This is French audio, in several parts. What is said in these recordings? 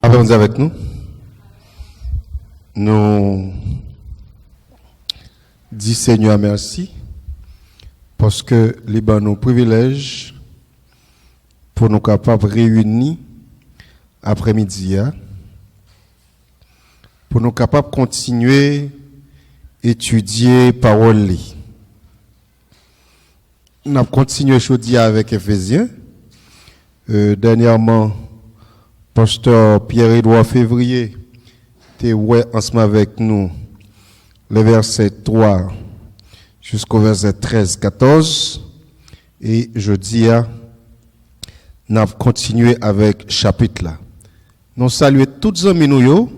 Appelons avec nous. Nous disons Seigneur merci parce que les nos privilèges pour nous capables de réunir après-midi pour nous capables de continuer à étudier parole. Nous avons continué aujourd'hui avec Éphésiens. Dernièrement, Pasteur Pierre-Édouard Février était ensemble avec nous le verset 3 jusqu'au verset 13-14. Et jeudi, nous avons continué avec chapitre là. Nous saluons tous les amis,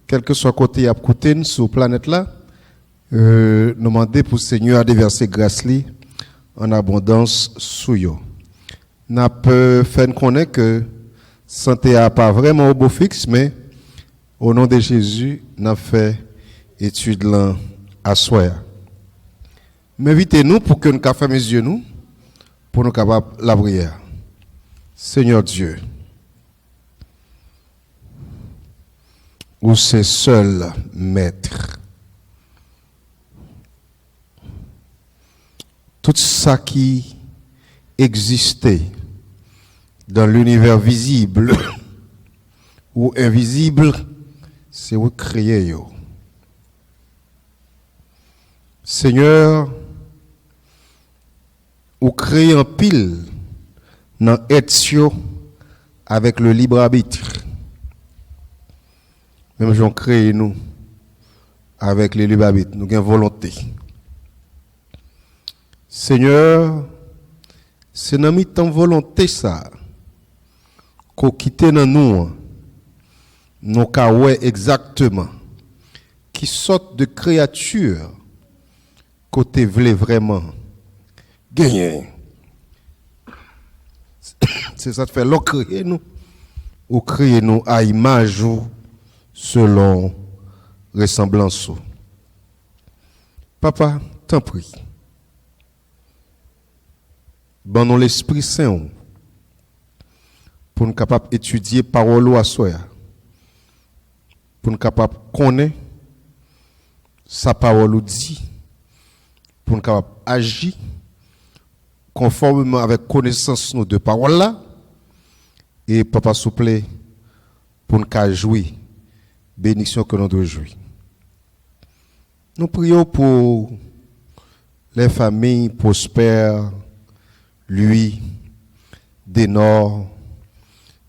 quel que soit côté à côté sur la planète là. Nous demandons pour le Seigneur à déverser grâce en abondance sur eux. Nous avons fait connaître que santé n'a pas vraiment au beau fixe, mais au nom de Jésus, nous avons fait étude là à soi. Mais invitez-nous pour que nous fassions mes yeux nous, pour nous capables la prière. Seigneur Dieu, où c'est seul maître. Tout ça qui existait dans l'univers visible ou invisible, c'est vous créez. Seigneur, vous créez un pile dans Etio avec le libre arbitre. Même j'en crée nous avec le libre arbitre, nous avons volonté. Seigneur, c'est dans notre volonté ça qu'on quitte dans nous nos ouais exactement qui sorte de créatures côté voulait vraiment gagner. C'est ça de faire l'on créer nous ou créer nous à image ou selon ressemblance. Papa, t'en prie. Bon, l'Esprit Saint pour nous capables d'étudier parole à soi, pour nous capables de connaître sa parole dit, pour nous capables d'agir conformément avec connaissance de parole là, et papa s'il vous plaît, pour nous jouir, bénédiction que nous devons jouir. Nous prions pour les familles prospères, lui, des Nord,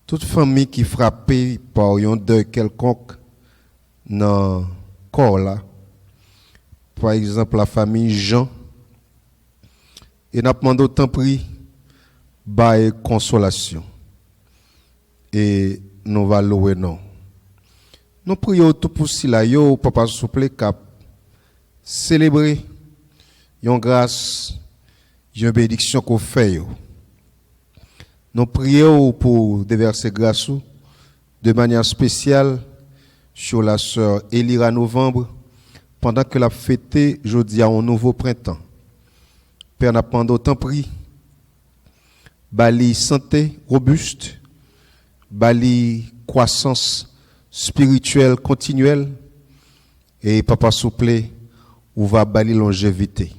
toute famille qui frappée par un deuil quelconque dans le corps là. Par exemple, la famille Jean. Et nous demandons autant prix, bail consolation. Et nous va louer non. Nous prions tout pour cela, yo, papa souple, cap, célébrer, yon grâce, une bénédiction qu'on fait. Nous prions pour déverser grâce de manière spéciale sur la sœur Elira Novembre pendant que la fête jeudi à un nouveau printemps. Père n'a pas autant pris. Bali santé robuste, bali croissance spirituelle continuelle et papa souple ou va bali longévité.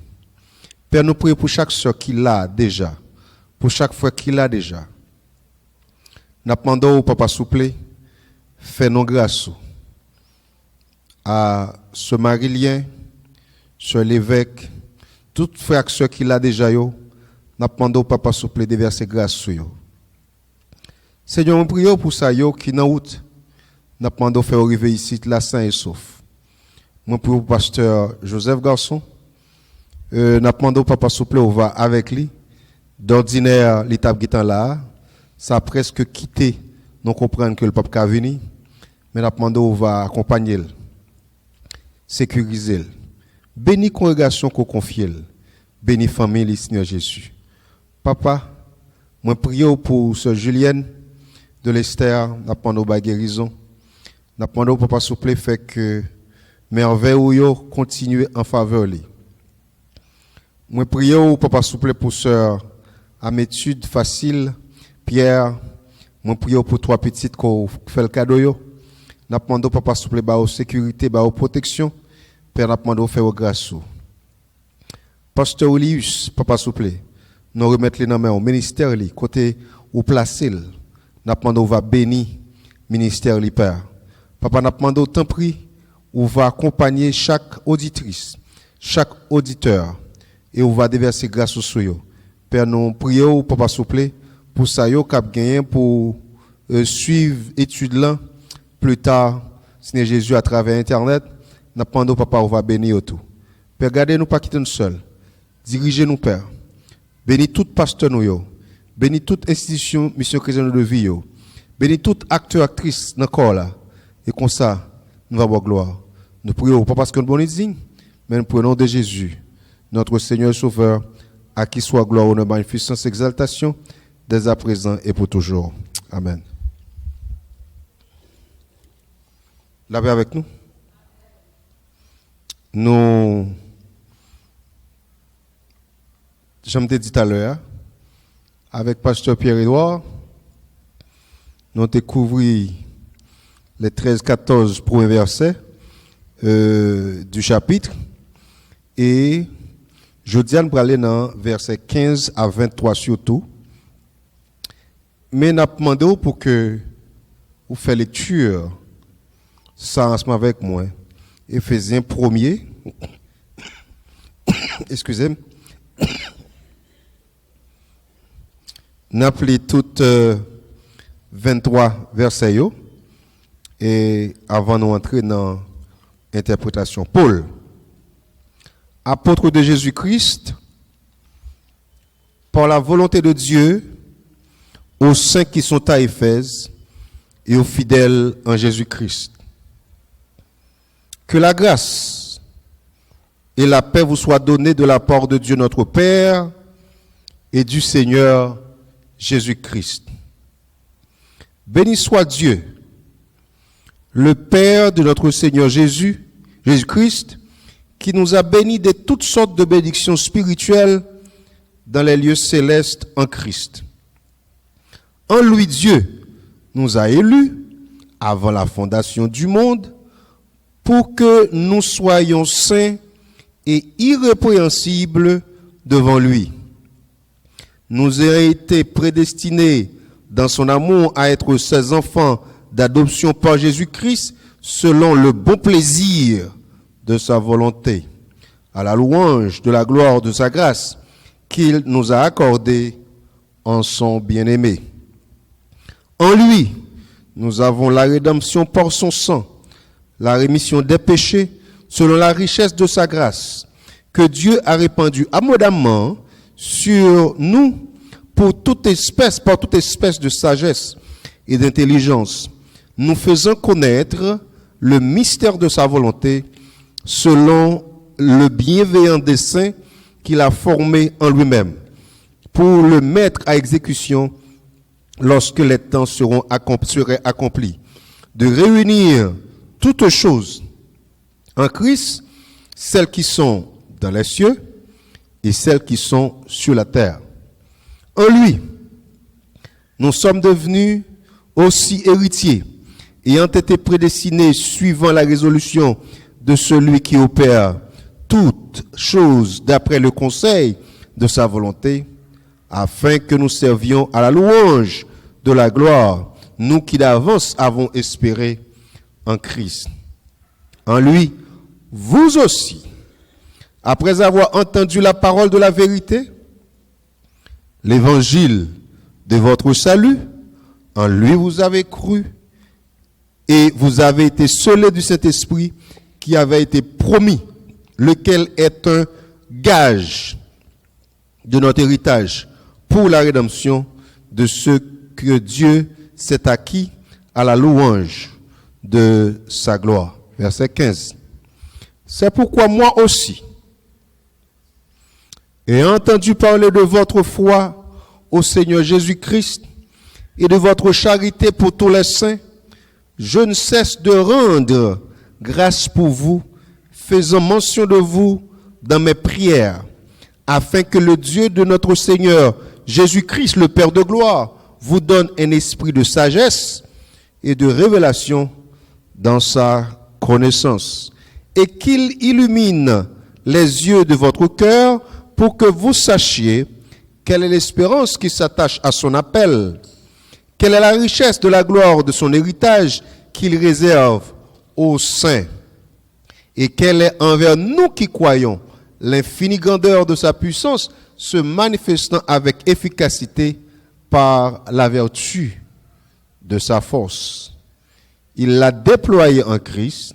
Père, nous prions pour chaque soeur qui l'a déjà, pour chaque frère qui l'a déjà. Nous demandons au papa souple, fais-nous grâce à ce Marilien, ce l'évêque, toute frère et soeur qui l'a déjà, nous demandons au papa souple de verser grâce sur eux. Seigneur, nous prions pour ça, qui dans route, nous demandons de faire arriver ici, la saint et sauf. Nous prions pour le pasteur Joseph Garçon. Nous demandons au papa souple, on va avec lui. D'ordinaire, l'étape qui est là, ça a presque quitté. Nous comprenons que le papa est venu. Mais nous demandons, on va accompagner, sécuriser. Béni congrégation qu'on confie. Béni famille, Seigneur Jésus. Papa, moi prions pour sœur Julienne de l'Esther. Nous demandons la guérison. Nous demandons au papa souple, fait que merveille continue en faveur de lui. Moi prions papa souple pour sœur Amétude Facile, Pierre, Moi prie pour trois petites qu'on fait le cadeau yo. N'a demandé papa s'il vous plaît ba sécurité, ba protection. Père n'a demandé faire grâce. Pasteur Olius, papa s'il vous plaît. Nous remettre les dans main au ministère li côté ou placer. N'a demandé va bénir ministère li père. Papa n'a demandé autant prix ou va accompagner chaque auditrice, chaque auditeur et on va déverser grâce au soyo. Père nous prions papa s'il vous plaît pour ça yo cap gagner pour suivre étude là plus tard Seigneur Jésus à travers internet n'a demandé papa on va bénir tout. Père gardez nous pas quitter nous seul. Dirigez nous père. Bénis tout pasteur nous yo. Bénis toute institution mission chrétienne de vie yo. Bénis tout acteur actrice dans corps là. Et comme ça, nous va avoir gloire. Nous prions pas parce que nous sommes dignes, mais nous prions au nom de Jésus, notre Seigneur et Sauveur, à qui soit gloire, honneur, magnificence, exaltation, dès à présent et pour toujours. Amen. La paix avec nous. Nous, je me dit tout à l'heure, avec Pasteur Pierre-Édouard, nous découvrons les 13-14 premiers versets du chapitre. Et je dis à nous aller dans versets 15 à 23 surtout. Mais nous avons demandé pour que vous fassiez lecture ça ensemble avec moi. Éphésiens 1er. Excusez-moi. Nous avons appelé toutes 23 versets. Et avant de nous entrer dans l'interprétation, Paul, apôtre de Jésus-Christ, par la volonté de Dieu, aux saints qui sont à Éphèse et aux fidèles en Jésus-Christ. Que la grâce et la paix vous soient données de la part de Dieu notre Père et du Seigneur Jésus-Christ. Béni soit Dieu, le Père de notre Seigneur Jésus-Christ, qui nous a bénis de toutes sortes de bénédictions spirituelles dans les lieux célestes en Christ. En lui, Dieu nous a élus avant la fondation du monde pour que nous soyons saints et irrépréhensibles devant lui. Nous avons été prédestinés dans son amour à être ses enfants d'adoption par Jésus-Christ selon le bon plaisir de sa volonté, à la louange de la gloire de sa grâce qu'il nous a accordée en son bien-aimé. En lui, nous avons la rédemption par son sang, la rémission des péchés selon la richesse de sa grâce, que Dieu a répandue abondamment sur nous par toute espèce de sagesse et d'intelligence, nous faisant connaître le mystère de sa volonté selon le bienveillant dessein qu'il a formé en lui-même, pour le mettre à exécution lorsque les temps seraient accomplis, de réunir toutes choses en Christ, celles qui sont dans les cieux et celles qui sont sur la terre. En lui, nous sommes devenus aussi héritiers, ayant été prédestinés suivant la résolution de celui qui opère toutes choses d'après le conseil de sa volonté, afin que nous servions à la louange de la gloire, nous qui d'avance avons espéré en Christ. En lui, vous aussi, après avoir entendu la parole de la vérité, l'évangile de votre salut, en lui vous avez cru et vous avez été scellés du Saint-Esprit qui avait été promis, lequel est un gage de notre héritage pour la rédemption de ce que Dieu s'est acquis à la louange de sa gloire. Verset 15. C'est pourquoi moi aussi, ayant entendu parler de votre foi au Seigneur Jésus-Christ et de votre charité pour tous les saints, je ne cesse de rendre grâce pour vous, faisant mention de vous dans mes prières, afin que le Dieu de notre Seigneur Jésus-Christ, le Père de gloire, vous donne un esprit de sagesse et de révélation dans sa connaissance, et qu'il illumine les yeux de votre cœur pour que vous sachiez quelle est l'espérance qui s'attache à son appel, quelle est la richesse de la gloire de son héritage qu'il réserve aux saints, et quelle est envers nous qui croyons l'infinie grandeur de sa puissance se manifestant avec efficacité par la vertu de sa force. Il l'a déployé en Christ,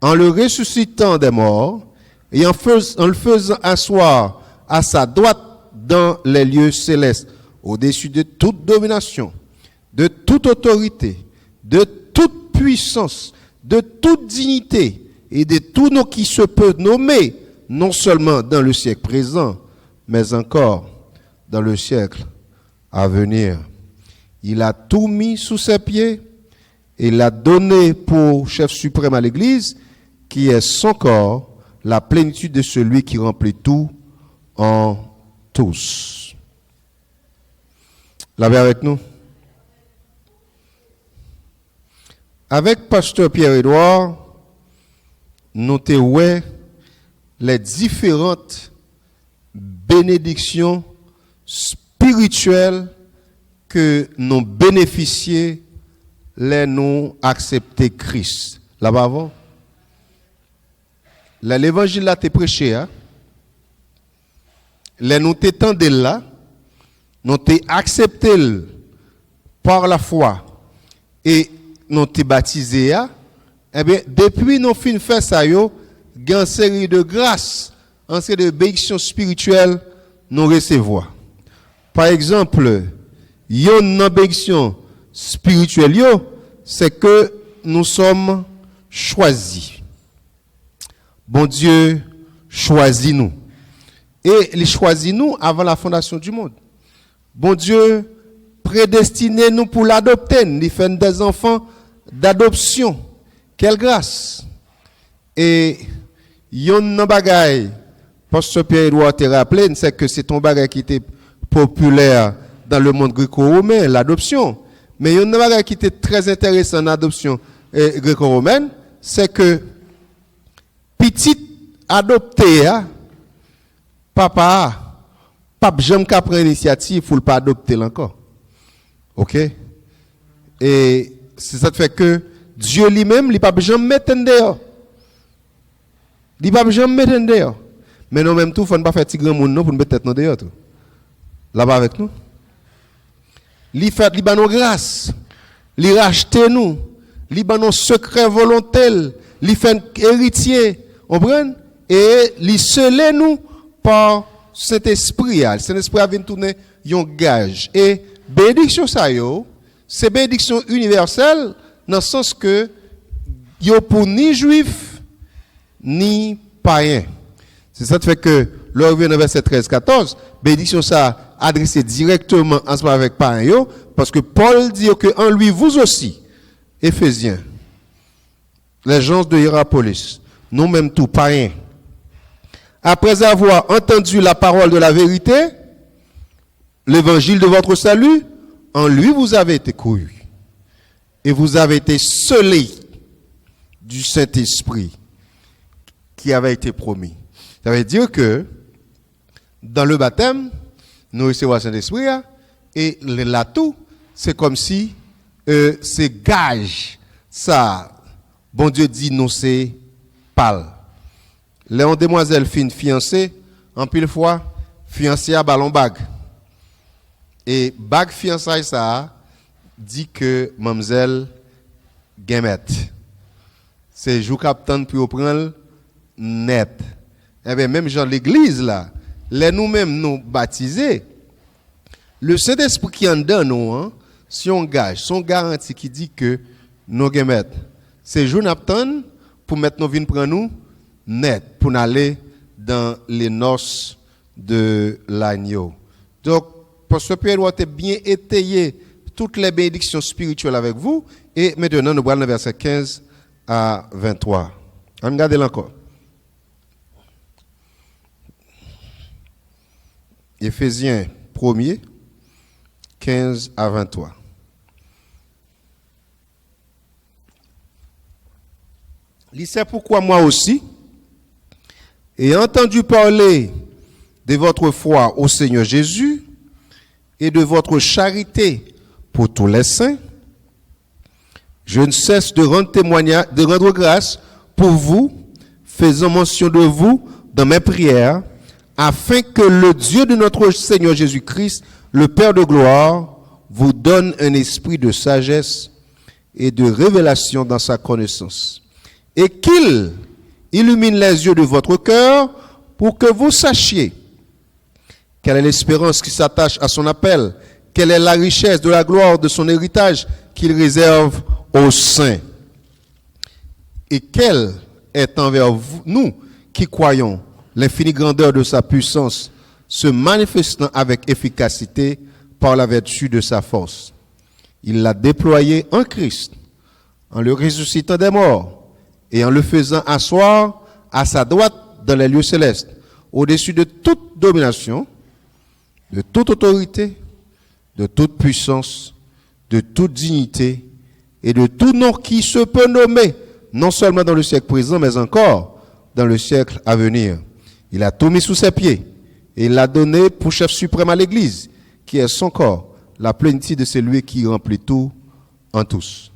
en le ressuscitant des morts et en le faisant asseoir à sa droite dans les lieux célestes, au-dessus de toute domination, de toute autorité, de toute puissance, de toute dignité et de tout nom qui se peut nommer, non seulement dans le siècle présent, mais encore dans le siècle à venir. Il a tout mis sous ses pieds et l'a donné pour chef suprême à l'Église, qui est son corps, la plénitude de celui qui remplit tout en tous. L'avez avec nous? Avec Pasteur Pierre-Édouard, nous avons les différentes bénédictions spirituelles que nous bénéficions les nous accepter Christ. Là-bas avant, l'évangile là t'es prêché, hein? Les nous t'étendez là, nous t'es accepté par la foi et nous t'es baptisé, hein? Eh bien, depuis nous fin fait ça yo, il y a une série de grâces, une série de bénédictions spirituelles nous recevons. Par exemple, une bénédiction spirituelle, c'est que nous sommes choisis. Bon Dieu choisit nous. Et il choisit nous avant la fondation du monde. Bon Dieu prédestiné nous pour l'adopter. Il fait des enfants d'adoption. Quelle grâce. Et yon bagay, Pasteur Pierre-Édouard t'a rappelé, c'est que c'est un bagay qui était populaire dans le monde gréco-romain, l'adoption. Mais yon bagay qui était très intéressant dans l'adoption gréco-romaine, c'est que petit adopté, papa jamais qu'à prendre l'initiative pour ne pas adopter encore. OK? Et c'est ça fait que Dieu lui-même, il pas jamais mettre en dehors. Il pas jamais mettre en dehors. Mais non même tout, faut ne pas faire petit grand monde non pour mettre tête en dehors tout. Là-bas avec nous. Il fait li ba nos grâce, il racheter nous, il ba nos secret volontel, il fait héritier, comprendre? Et il scellé nous par Saint-Esprit. Saint-Esprit a vient tourner un gage et bénédiction ça yo, c'est bénédiction universelle dans le sens que yo pour ni juif ni païen. C'est ça qui fait que le revient dans verset 13-14, bénédiction ça adressé directement ensemble avec païen yo, parce que Paul dit que en lui vous aussi, Éphésiens, les gens de Hierapolis, nous-mêmes tout païens, après avoir entendu la parole de la vérité, l'évangile de votre salut, en lui vous avez été courus. Et vous avez été scellés du Saint-Esprit qui avait été promis. Ça veut dire que dans le baptême, nous recevons le Saint-Esprit et l'atout, c'est comme si c'est gage. Ça, bon Dieu dit nous c'est pâle. Les demoiselles fin fiancées, en pile fois, fiancé à ballon bague. Et bague fiançailles ça dit que mademoiselle Gemette. C'est jour capitaine pour prendre net. Eh bien, même dans l'église là, les nous-mêmes nous baptisés, le Saint-Esprit qui en donne nous, hein, si on gage, son garantie qui dit que nous Gemette, c'est jour capitaine pour mettre nos vignes prendre nous net pour aller dans les noces de l'agneau. Donc, Pasteur Pierre doit bien étayer toutes les bénédictions spirituelles avec vous. Et maintenant, nous allons verset 15 à 23. Regardez-le encore. Éphésiens 1er, 15 à 23. C'est pourquoi moi aussi, ayant entendu parler de votre foi au Seigneur Jésus et de votre charité pour tous les saints, je ne cesse de rendre témoignage, de rendre grâce pour vous, faisant mention de vous dans mes prières, afin que le Dieu de notre Seigneur Jésus-Christ, le Père de gloire, vous donne un esprit de sagesse et de révélation dans sa connaissance, et qu'il illumine les yeux de votre cœur pour que vous sachiez quelle est l'espérance qui s'attache à son appel, quelle est la richesse de la gloire de son héritage qu'il réserve aux saints, et quelle est envers vous, nous qui croyons, l'infinie grandeur de sa puissance se manifestant avec efficacité par la vertu de sa force. Il l'a déployé en Christ, en le ressuscitant des morts et en le faisant asseoir à sa droite dans les lieux célestes, au-dessus de toute domination, de toute autorité, de toute puissance, de toute dignité et de tout nom qui se peut nommer, non seulement dans le siècle présent, mais encore dans le siècle à venir. Il a tout mis sous ses pieds et il l'a donné pour chef suprême à l'Église, qui est son corps, la plénitude de celui qui remplit tout en tous.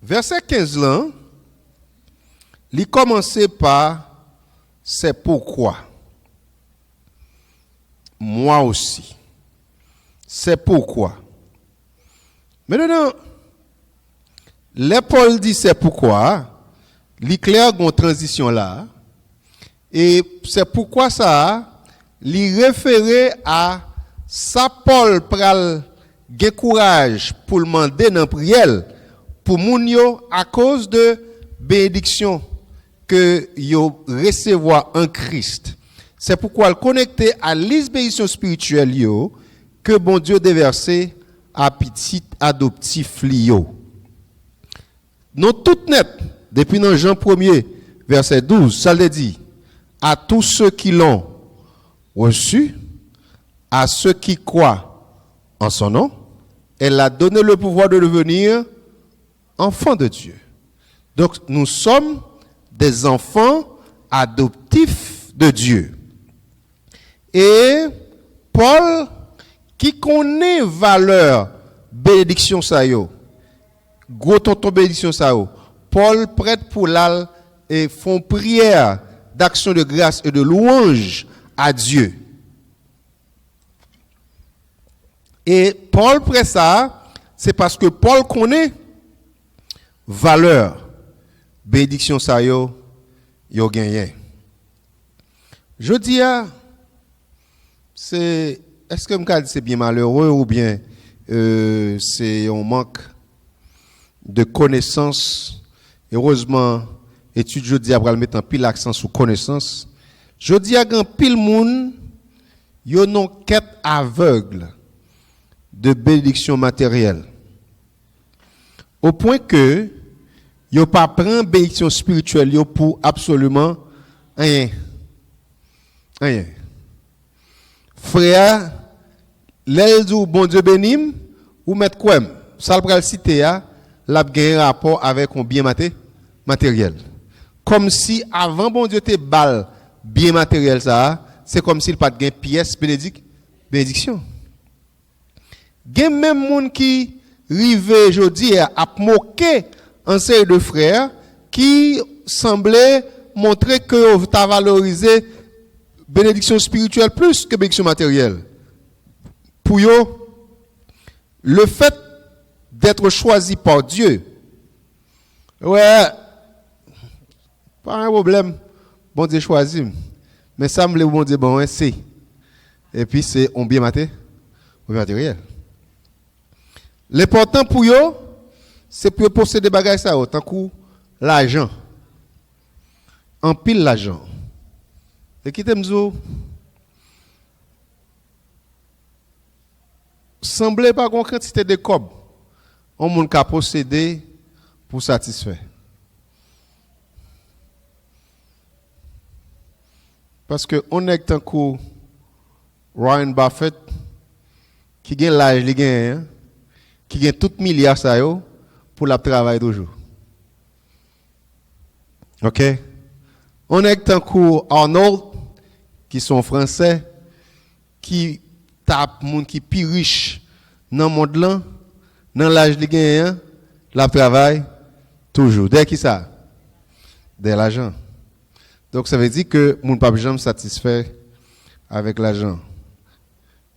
Verset 15 là, il commençait par « c'est pourquoi ». Moi aussi. C'est pourquoi. Maintenant, les Paul dit c'est pourquoi, l'éclair une transition là, et c'est pourquoi ça, il référait à ça Paul pral gen courage pour le demander dans prière pour moun yo à cause de bénédiction que yo recevoir en Christ. C'est pourquoi le connecter à l'bénédiction spirituelle yo que bon Dieu déversé à petit adoptif lio. Non tout net depuis dans Jean 1er verset 12, ça le dit à tous ceux qui l'ont reçu, à ceux qui croient en son nom, elle a donné le pouvoir de devenir enfants de Dieu. Donc nous sommes des enfants adoptifs de Dieu. Et Paul qui connaît valeur bénédiction ça yo, gros tonton bénédiction ça yo, Paul prête pour l'al et font prière d'action de grâce et de louange à Dieu. Et Paul prête ça, c'est parce que Paul connaît valeur bénédiction ça yo gagné. Je dis c'est est-ce que me c'est bien malheureux ou bien c'est un manque de connaissance. Heureusement, étude jeudi après mettre un pile accent sur connaissance. Jeudi a grand pile moun yo non quête aveugle de bénédiction matérielle. Au point que yo pas prend bénédiction spirituelle yo pour absolument rien. Rien. Frère, l'elle dit bon Dieu bénim ou mettre quoi? Ça le pral citer a l'a gagné rapport avec un bien matériel. Comme si avant bon Dieu te bal bien matériel ça, c'est comme s'il pas de pièce bénédiction. Gen même monde qui rive aujourd'hui a moqué un série de frères qui semblait montrer que tu as valorisé bénédiction spirituelle plus que bénédiction matérielle. Pour eux, le fait d'être choisi par Dieu, ouais, pas un problème, bon Dieu choisi. Mais ça me bon Dieu, bon, c'est. Et puis c'est un bien matériel. L'important pour eux, c'est pour posséder des bagages ça, tant que l'argent. En pile l'argent. Et qui t'aime semblait pas une quantité de cob on monde qui posséder pour satisfaire. Parce que on est tant que Warren Buffett, qui gagne l'âge, qui gagne tout milliard ça yo, pour la travail toujours. OK? On est un coup Arnold, qui sont français, qui tape monde qui plus riche dans le monde là, dans l'âge de gagne, la travail toujours. Dès qui ça? Dès l'argent. Donc ça veut dire que mon pas jamais satisfait avec l'argent.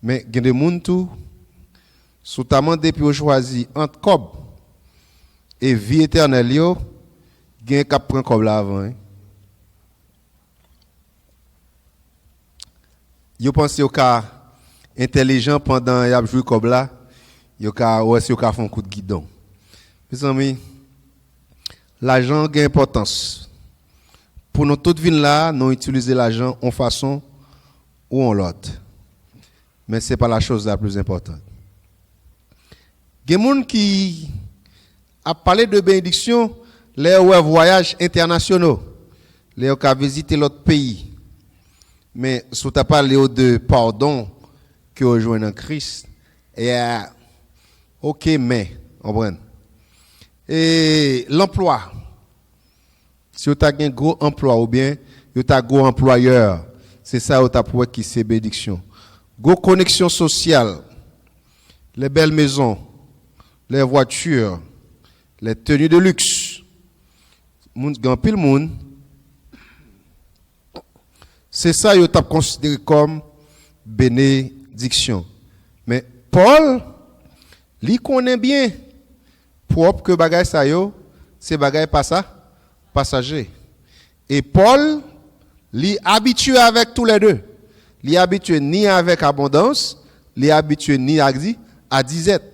Mais il y a des gens tout, notamment depuis qu'on choisit entre cob et vie éternelle, il y a un qui prend cob là avant. Yo pense yo ka intelligent pendant y a joué cob là, yo ka aussi yo ka font coup de guidon. Mes amis, l'argent a importance. Pour nous toute vie là, nous utiliser l'argent en façon ou en l'autre. Mais c'est pas la chose la plus importante. Il y a des gens qui a parlé de bénédiction, les voyages internationaux, les qui visiter l'autre pays. Mais si tu as parlé de pardon que vous rejoignez en Christ, et ok, mais, on comprend. Et l'emploi, si vous avez un gros emploi ou bien vous avez un gros employeur, c'est ça vous avez qui c'est bénédiction. Gros connexion sociale, les belles maisons, les voitures, les tenues de luxe, grand pile monde. C'est ça que vous avez considéré comme bénédiction. Mais Paul, lui connaît bien propre que bagay ça yo, c'est bagay pas ça passager. Et Paul, lui habitué avec tous les deux. Lui habitué ni avec abondance, lui habitué ni à disette.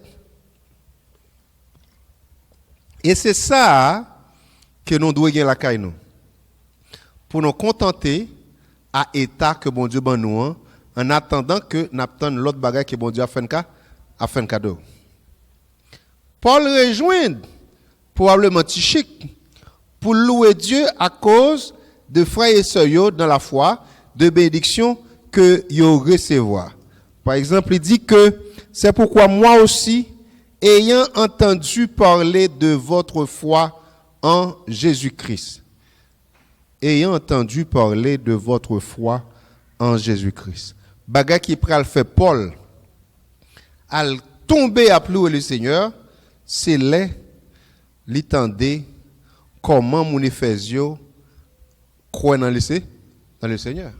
Et c'est ça que nous devons gagner la caille nous. Pour nous contenter à état que bon Dieu ban nous en attendant que n'attend l'autre bagage que bon Dieu a fait un cadeau. Paul rejoint probablement Tichic pour louer Dieu à cause de frères et sœurs dans la foi, de bénédictions que yo recevoir. Par exemple, il dit que c'est pourquoi moi aussi, ayant entendu parler de votre foi en Jésus-Christ, ayant entendu parler de votre foi en Jésus-Christ. Bagay qui pral fait Paul al tomber à louer le Seigneur, c'est l'étendé comment mon Éphésio croit dans le Seigneur.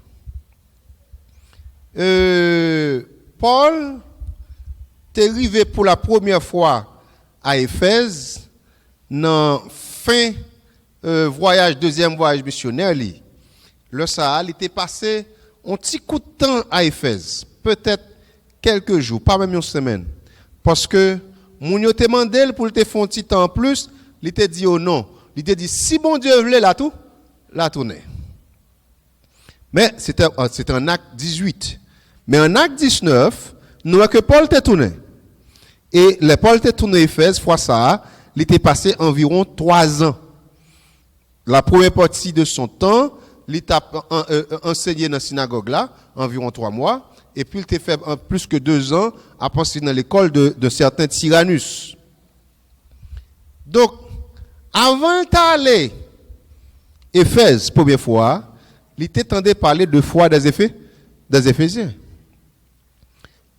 Paul est arrivé pour la première fois à Éphèse dans fin deuxième voyage missionnaire. Le Sahel était passé un petit coup de temps à Éphèse, peut-être quelques jours, pas même une semaine, parce que mon yo te demandé pour te faire un petit temps en plus, il te dit oh non, il te dit si bon Dieu voulait la tourner. Mais c'était en acte 18. Mais en acte 19, nous voyons que Paul était tourné. Et le Paul était tourné à Éphèse, fois ça, il était passé environ 3 ans. La première partie de son temps, il était enseigné dans la synagogue là, environ 3 mois. Et puis il était fait plus que 2 ans à passer dans l'école de certains Tyrannus. Donc, avant d'aller à Éphèse, première fois, il était tenté parler de foi des Éphésiens.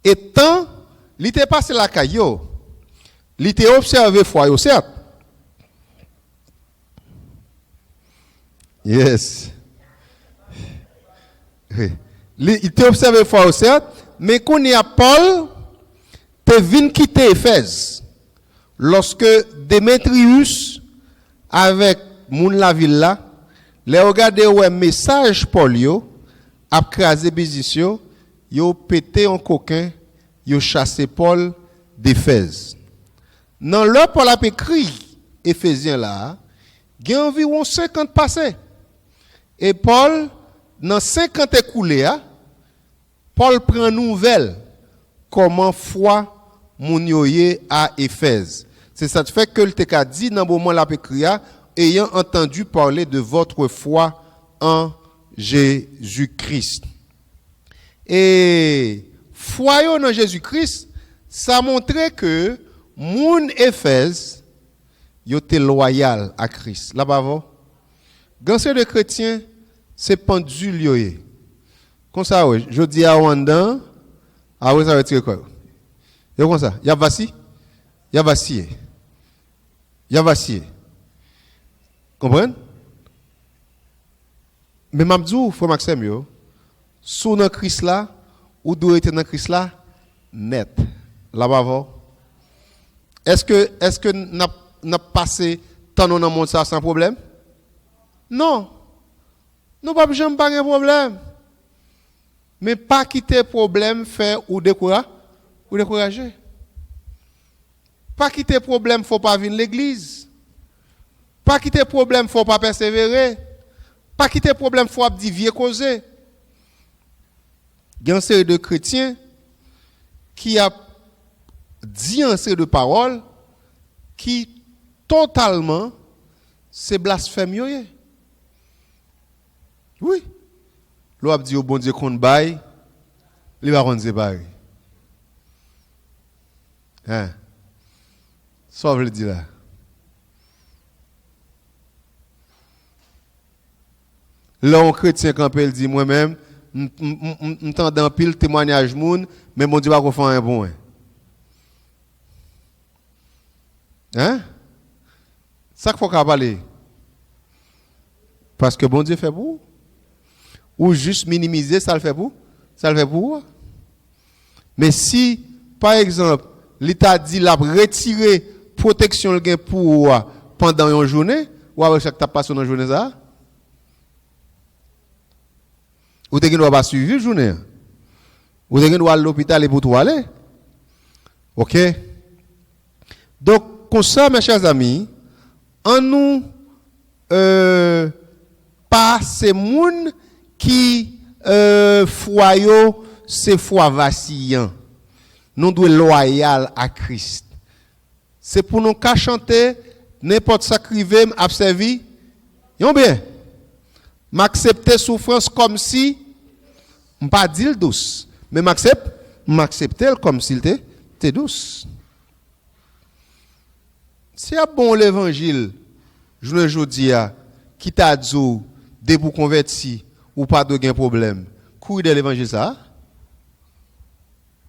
Et tant, il était passé la caillou, il était observé foi, certes. Yes. Il était observé foi, certes, mais quand il y a Paul, te vient quitter Éphèse. Lorsque Démétrius, avec moun la ville là, les regardé un message Paul yo, a crasé business yo pété en coquin, yo chassé Paul d'Éphèse. Dans le Paul a écrit Éphésiens là, il y a environ 50 passés. Et Paul, dans 50 écoulés, Paul prend nouvelle comment foi moun yoye à Éphèse. C'est ça fait que le t'a dit dans le moment la écrit ayant entendu parler de votre foi en Jésus-Christ. Et foi dans Jésus-Christ, ça montrait que moun Éphèse yo était loyal à Christ. Là-bas, gansé de chrétiens, c'est pendule yo. Comme ça, oui. Je dis à Wanda, ah oui, ça va tirer quoi? Yo comme ça, y a vacillé. Y a vacillé. Y a vacillé. Comprenez? Mais m'abdou, frère Maxime yo, sous dans Christ là, ou doit être dans Christ là, net. Là-bas, est-ce que n'a passé tant dans le monde ça sans problème? Non. Nous pas jamais pas un problème. Mais pas quitter problème faire ou décourager. Pas quitter problème faut pas venir l'église. Pas quitter problème faut pas persévérer. Pas quitter problème faut dire causer. Il y a une série de chrétiens qui a dit une série de paroles qui totalement c'est blasphème. Oui. L'on a dit au bon Dieu qu'on baille, il va rendre bail. Hein? Ça veut dire là. Là, un chrétien quand il dit moi-même, m'entend pile témoignage moun, mais mon Dieu va faire un bon. Hein? Ça qu'il faut parler. Parce que bon Dieu fait pour. Ou juste minimiser, ça le fait pour. Ça le fait pour. Mais si, par exemple, l'État dit la retirer protection le pour pendant une journée, ou avec chaque tape passé dans une journée ça, ou tu ne pas suivre une journée, ou tu dois aller à l'hôpital pour toi aller. OK? Donc, comme ça, mes chers amis, en nous, pas ces gens qui foyaux, c'est foi vacillant. Nous devons être loyal à Christ. C'est pour nous qu'à chanter n'importe sacrivé observer. Yon bien. M'accepter souffrance comme si pas dire douce, mais m'accepter comme s'il était douce. Si a bon l'évangile, je le dis qui t'a dit de pour convertir ou pas de gain problème. Courir de l'évangile ça.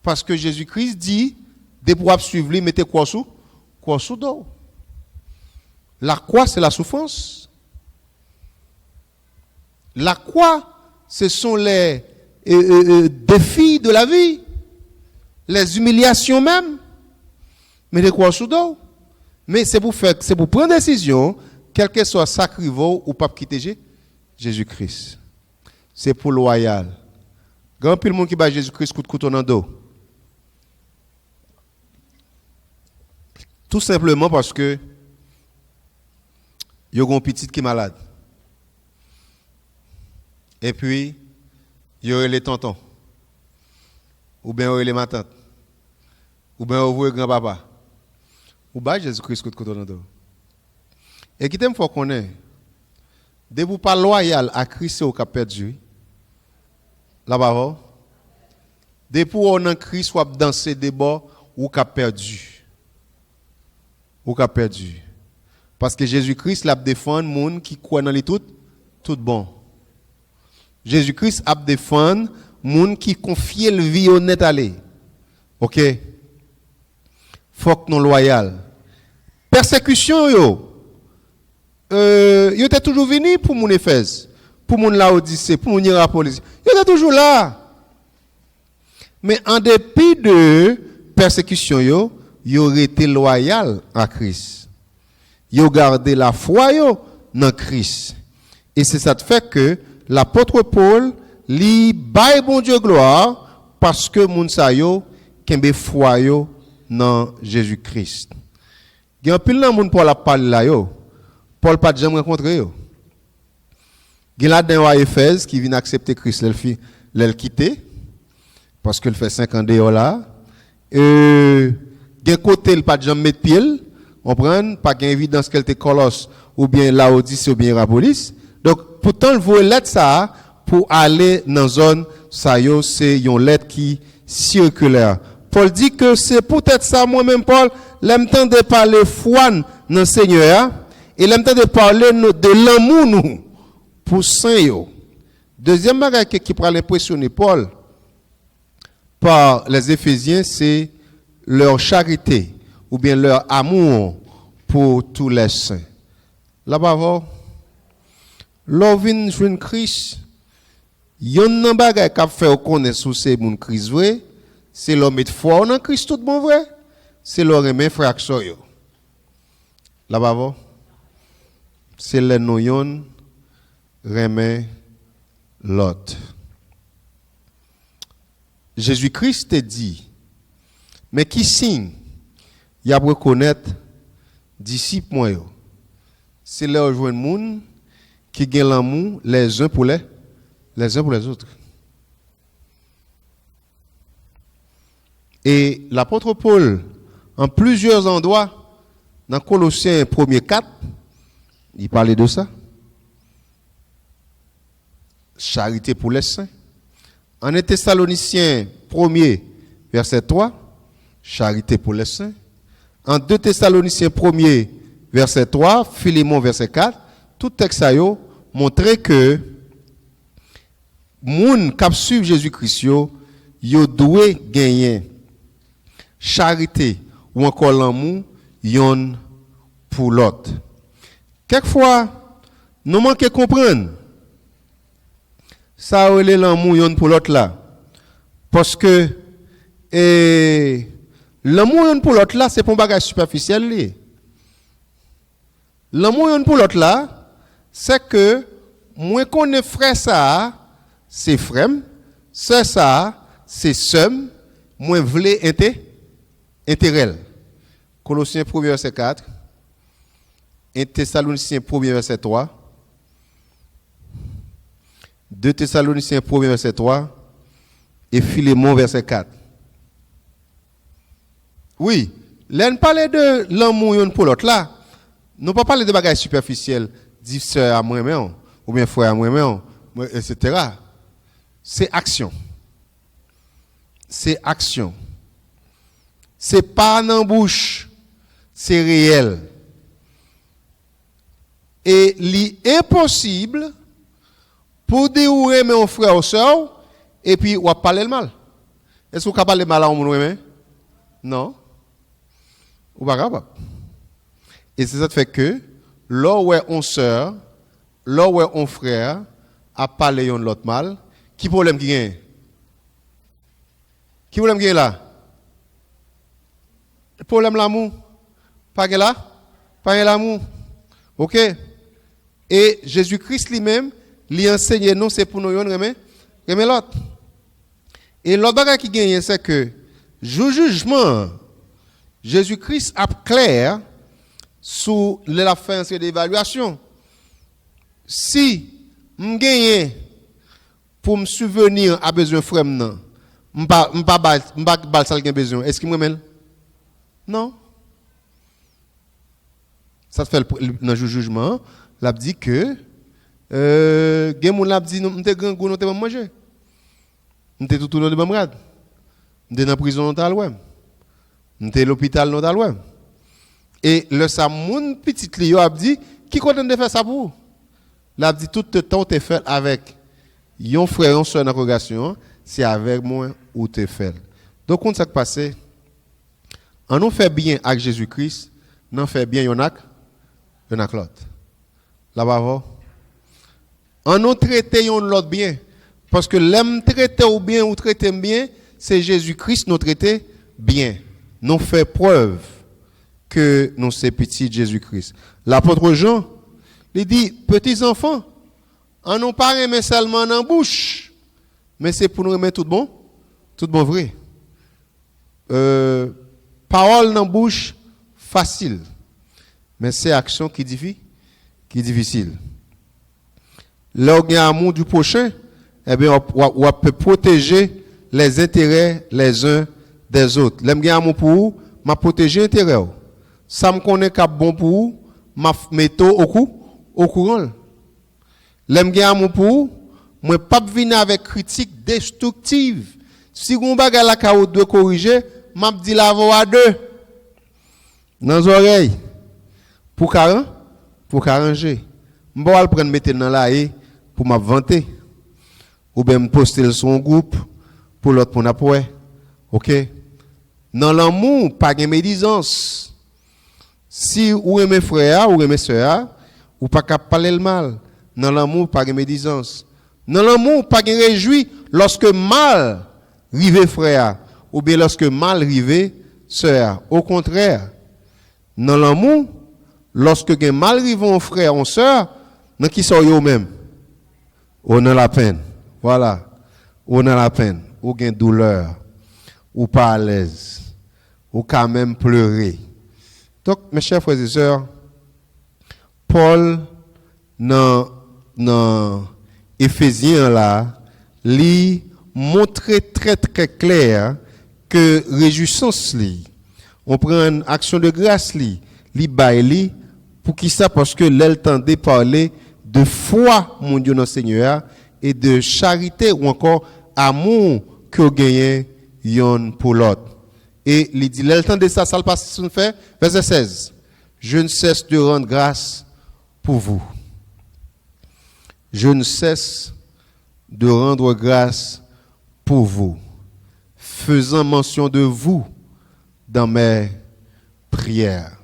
Parce que Jésus-Christ dit de pour suivre lui mettez quoi sous dos. La croix c'est la souffrance. La croix ce sont les défis de la vie, les humiliations même. Mettez quoi sous dos. Mais c'est pour prendre décision, quel que soit sacriveau ou pas quitter Jésus-Christ. C'est pour loyal. Grand pile monde qui bat Jésus-Christ coup de couteau dans le dos. Tout simplement parce que il y a un petit qui est malade. Et puis il y aurait les tontons. Ou bien il y aurait les matantes. Ou bien il y aurait grand-papa. Ou bien Jésus-Christ coup de couteau dans le dos. Et qui t'aime faut connaître. De vous pas loyal à Christ au cap perdu. Là-bas. De pour on en Christ ou danser des bords ou cap perdu. Ou cap perdu. Parce que Jésus-Christ l'a défendre monde qui croit dans les tout bon. Jésus-Christ a défendre monde qui confie le vie honnête aller. OK. Faut que nous loyal. Persécution yo était toujours venu pour mon Éphèse, pour mon Laodicée, pour mon Hierapolis. Il était toujours là. Mais en dépit de persécution yo aurait été loyal à Christ. Yo gardé la foi yo dans Christ. Et c'est ça qui fait que l'apôtre Paul li baille bon Dieu gloire parce que moun sa yo kembe foi yo dans Jésus-Christ. Il y a un pile de monde pour la parler là yo. Paul pas jamais rencontré yo. Il y a là à Éphèse qui vient accepter Christ l'elle quitter parce qu'il fait 5 ans de là. D'un côté il pas jamais mettre pied, on prend pas gain évidence qu'elle était Colosse ou bien Laodicée ou bien Hierapolis. Donc pourtant il voulait lettre ça pour aller dans zone ça c'est une lettre qui circulaire. Paul dit que c'est peut-être ça moi-même Paul, l'aime temps de parler foi dans le Seigneur et l'aime temps de parler de l'amour nous pour saint yo. Deuxième bagage qui pourrait impressionner Paul par les Éphésiens, c'est leur charité ou bien leur amour pour tous les saints. Là-bas, l'ovin joine Christ, yon nan bagay k'ap fait connaître sous ces moun Christ vrai, c'est l'homme de foi en Christ tout bon vrai, c'est leur aimer frère yo. Là-bas, c'est les noyon remet l'autre. Jésus-Christ te dit, mais qui signe, y a reconnaître disciples moi yo. C'est leur joindre moun qui gagne l'amour les uns pour les uns pour les autres. Et l'apôtre Paul, en plusieurs endroits, dans Colossiens 1er 4, il parlait de ça. Charité pour les saints. En Thessaloniciens 1er, verset 3, charité pour les saints. En 2 Thessaloniciens 1er, verset 3, Philémon, verset 4, tout texte a montré que moun k'ap suivre Jésus-Christ yo doit gagner charité ou encore l'amour yon pour l'autre. Quelquefois, nous manquons comprendre ça relè l'amour yon pour l'autre là. Parce que l'amour yon pour l'autre là, c'est pas un bagage superficiel li. L'amour yon pour l'autre là, c'est que moi connais frère ça, c'est frère, sœur ça, c'est sœur, moi vle intérêt. Colossiens 1er verset 4, 1 Thessaloniciens 1er verset 3, 2 Thessaloniciens 1er verset 3 et Philémon verset 4. Oui, là on parle de l'amour yon pour l'autre là. Nous pas parler de bagages superficiels, dit sœur à moi-même ou bien frère à moi-même, etc. C'est action. C'est action. C'est pas dans bouche, c'est réel. Et l'impossible pour dire ou aimer un frère ou soeur et puis ou parler le mal. Est-ce que vous parlez mal à un monde? Non. Ou pas capable. Et c'est ça qui fait que là où on sœur, là où on frère a parlé de l'autre mal, qui problème qui gagne? Qui problème qui est là? Le problème l'amour. Pas là? Pas l'amour. OK? Et Jésus-Christ lui-même lui enseigne nous c'est pour nous remettre l'autre. Et l'autre bagage qui gagne c'est que jugement Jésus-Christ a clair sous la fin d'évaluation. Si je gagne pour me souvenir à besoin frère non, m'pa ça besoin. Est-ce qu'il me remèle? Non. Ça se fait dans le jugement, l'a dit que gen moun l'a dit nous t'ai grand goût nous t'ai manger. Nous t'ai tout de bamrad. Nous t'ai dans prison nous t'al ouais. Nous t'ai l'hôpital nous t'al ouais. Et le sa moun petit li a dit qui content de faire ça pour? L'a dit tout le temps t'es fait avec yon frère yon sœur dans la congrégation, c'est avec moi ou t'es fait. Donc quand ça passé on nous fait bien avec Jésus-Christ, non fait bien yon ak l'autre. Là-bas, on nous traite yon l'autre bien. Parce que l'aime traiter ou bien ou traiter bien, c'est Jésus-Christ nous traiter bien. Nous fait preuve que nous sommes petits de Jésus-Christ. L'apôtre Jean, il dit, petits enfants, on nous pas remet seulement dans la bouche, mais c'est pour nous remettre tout bon vrai. Parole dans la bouche, facile. Mais c'est action qui est difficile. Là où il y a amour du prochain, eh bien, on peut protéger les intérêts les uns des autres. Là où il y a amour pour vous, m'a protéger les intérêts. Ça me connaît qu'à bon pour vous, m'a mettre au courant. Là où il y a amour pour vous, moi pas venir avec critique destructive. Si on bagay la ka ou de corriger, m'a dit la voix à deux. Dans les oreilles. Pour arranger. M'ba al prendre mettre dans la haie pour m'a vanter. Ou bien me poster sur un groupe pour l'autre pour n'apoué. OK? Dans l'amour, pas de médisance. Si ou aimez frère ou aimez sœur, ou pas capable parler le mal. Dans l'amour, pas de médisance. Dans l'amour, pas de réjouir lorsque mal rive frère ou bien lorsque mal rive sœur. Au contraire, dans l'amour, lorsque gen mal rive un frère ou sœur, dans qui sont eux même? On a la peine. Voilà. On a la peine. Ou gen douleur. Ou pas à l'aise. Ou quand même pleurer. Donc, mes chers frères et sœurs, Paul, dans Éphésiens là, lui montre très très clair que réjouissance li, on prend une action de grâce li baille pour qui ça parce que l'elle tendait parler de foi mon Dieu notre Seigneur et de charité ou encore amour que gagne yon pour l'autre. Et il dit l'elle tendait ça le passe fait verset 16. Je ne cesse de rendre grâce pour vous. Je ne cesse de rendre grâce pour vous, faisant mention de vous dans mes prières.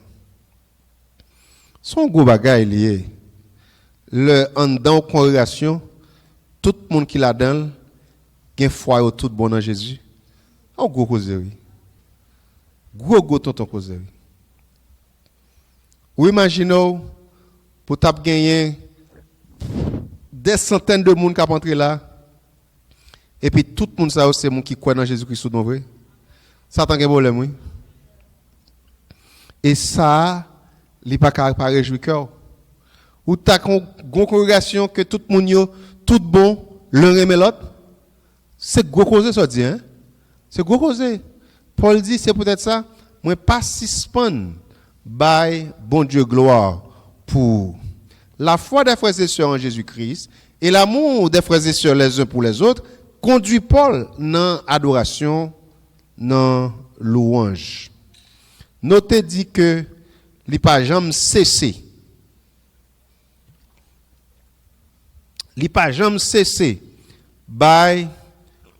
Son gros bagay lié. Le en dans congrégation, tout le monde qui la donne, gen foi au tout bon en Jésus. Un gros causerie. Gros tonton causerie. Ou imaginez pour tap gagner des centaines de monde qui entrer là et puis tout le monde ça c'est monde qui croit dans Jésus-Christ non vrai. Ça tant un problème oui. Et ça li pas capable réjouir cœur. Ou ta congrégation que tout le monde yo tout bon l'un aime l'autre. C'est gros cause ça dit hein. C'est gros cause. Paul dit c'est peut-être ça moi pas suspend by bon Dieu gloire pour la foi des frères et sœurs en Jésus-Christ et l'amour des frères et sœurs les uns pour les autres conduit Paul dans adoration, dans louange. Notez dit que il pas jamais cessé. Il pas jamais cessé by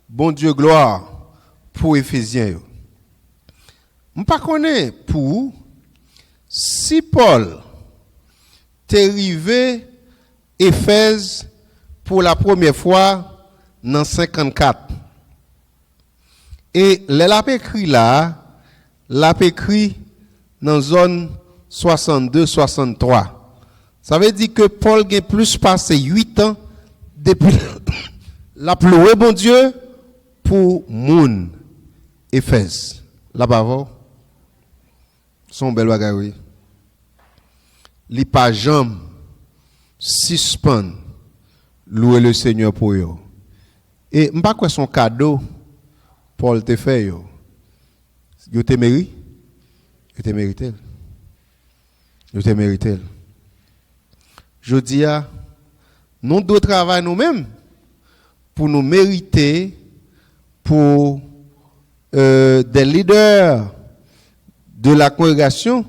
bon Dieu gloire pour Éphésiens. On pas connaît pour si Paul t'est arrivé Éphèse pour la première fois dans 54 et l'a écrit là l'a écrit dans zone 62-63 ça veut dire que Paul a plus passé 8 ans depuis la loué bon Dieu pour moun Éphèse là-bas son bel bagay li pa jambe suspend louer le Seigneur pour yo et m'pa quoi son cadeau Paul te fait yo te mérite je dis à nous devons travailler nous-mêmes pour nous mériter pour des leaders de la congrégation,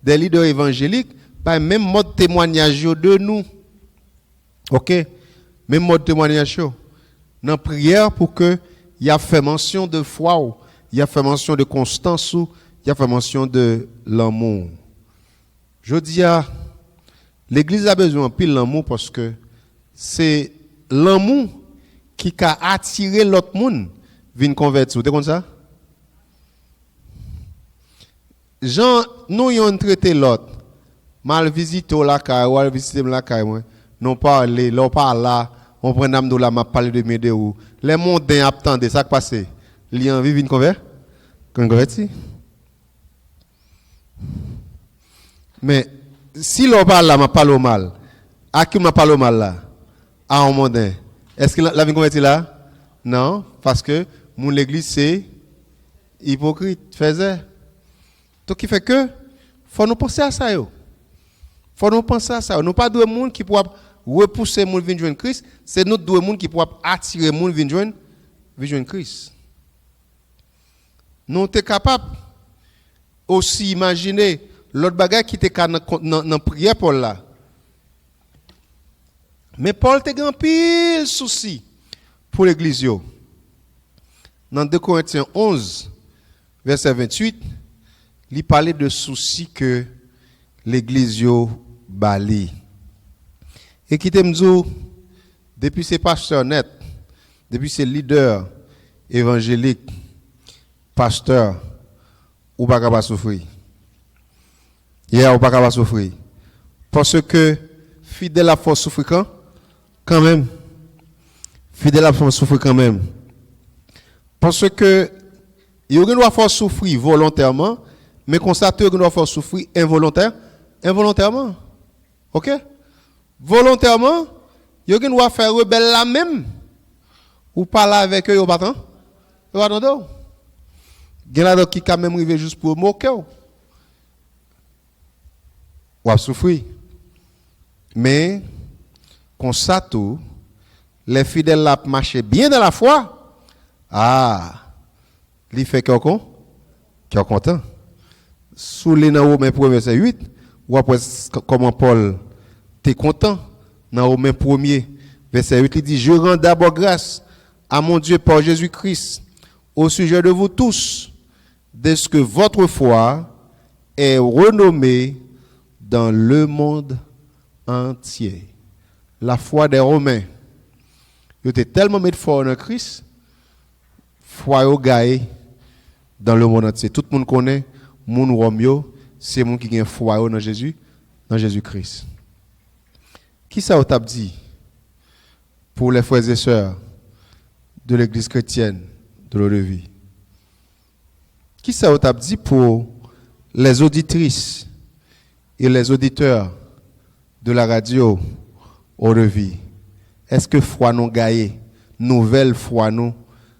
des leaders évangéliques, pas même mode témoignage de nous. OK? Même mode témoignage. Dans prière pour que il y a fait mention de foi, il y a fait mention de constance, il y a fait mention de l'amour. Je dis à l'église a besoin pile l'amour parce que c'est l'amour qui a attiré l'autre monde vinn convertir. Vous comme ça? Jean, nous yon traité l'autre. Mal visité la caille, ou visité la caille moi. Non parler, l'on parle là, on prend dame de la m'a parler de mes deux. Les mondains attendent ça qui passe. Li envie vinn convertir. Mais si l'on parle là, m'a parle mal. À qui m'a parle mal là? À un mondain. Est-ce que la vinn convertir là? Non, parce que mon l'église c'est hypocrite, faisait. Donc, qui fait que, faut nous penser à ça, yo. Faut nous penser à ça. Nous pas de monde qui pourra repousser moun vinn joindre Christ, c'est nous deux moun qui pour attirer moun vinn joindre Christ. Nous sommes capables aussi imaginer l'autre bagage qui était dans prière Paul là. Mais Paul te grand pile souci pour l'église yo. Dans 2 Corinthiens 11 verset 28, il parlait de soucis que l'église yo bali. Et qui t'aime dire depuis ces pasteurs net, depuis ces leaders évangéliques, pasteurs, ou pas capable souffrir. Ou pas capable souffrir. Parce que fidèle à force souffrir quand même. Fidèle à force souffrir quand même. Parce que il doit faire souffrir volontairement, mais constater qu'il doit faire souffrir involontairement. OK? Volontairement, il doit faire rebelle la même. Ou parler avec eux, au battant. Vous attendez? Il y en a qui quand même arrivé juste pour moquer. Ou à souffrir. Mais, constate, les fidèles là marchaient bien dans la foi. Il fait qu'on est content. Sous les Romains 1 verset 8, ou après comment Paul t'es content. Dans Romains 1 verset 8, il dit, je rends d'abord grâce à mon Dieu par Jésus-Christ au sujet de vous tous, dès que votre foi est renommée dans le monde entier. La foi des Romains. Ils étaient tellement mis de foi en Christ, foi au gaé dans le monde entier. Tout le monde connaît, moun Romeo, c'est moun qui a foi dans Jésus-Christ. Qui ça t'a dit pour les frères et sœurs de l'église chrétienne de l'eau de vie? Qui ça t'a dit pour les auditrices et les auditeurs de la radio eau de vie? Est-ce que foi nous gagne, nouvelle foi nous,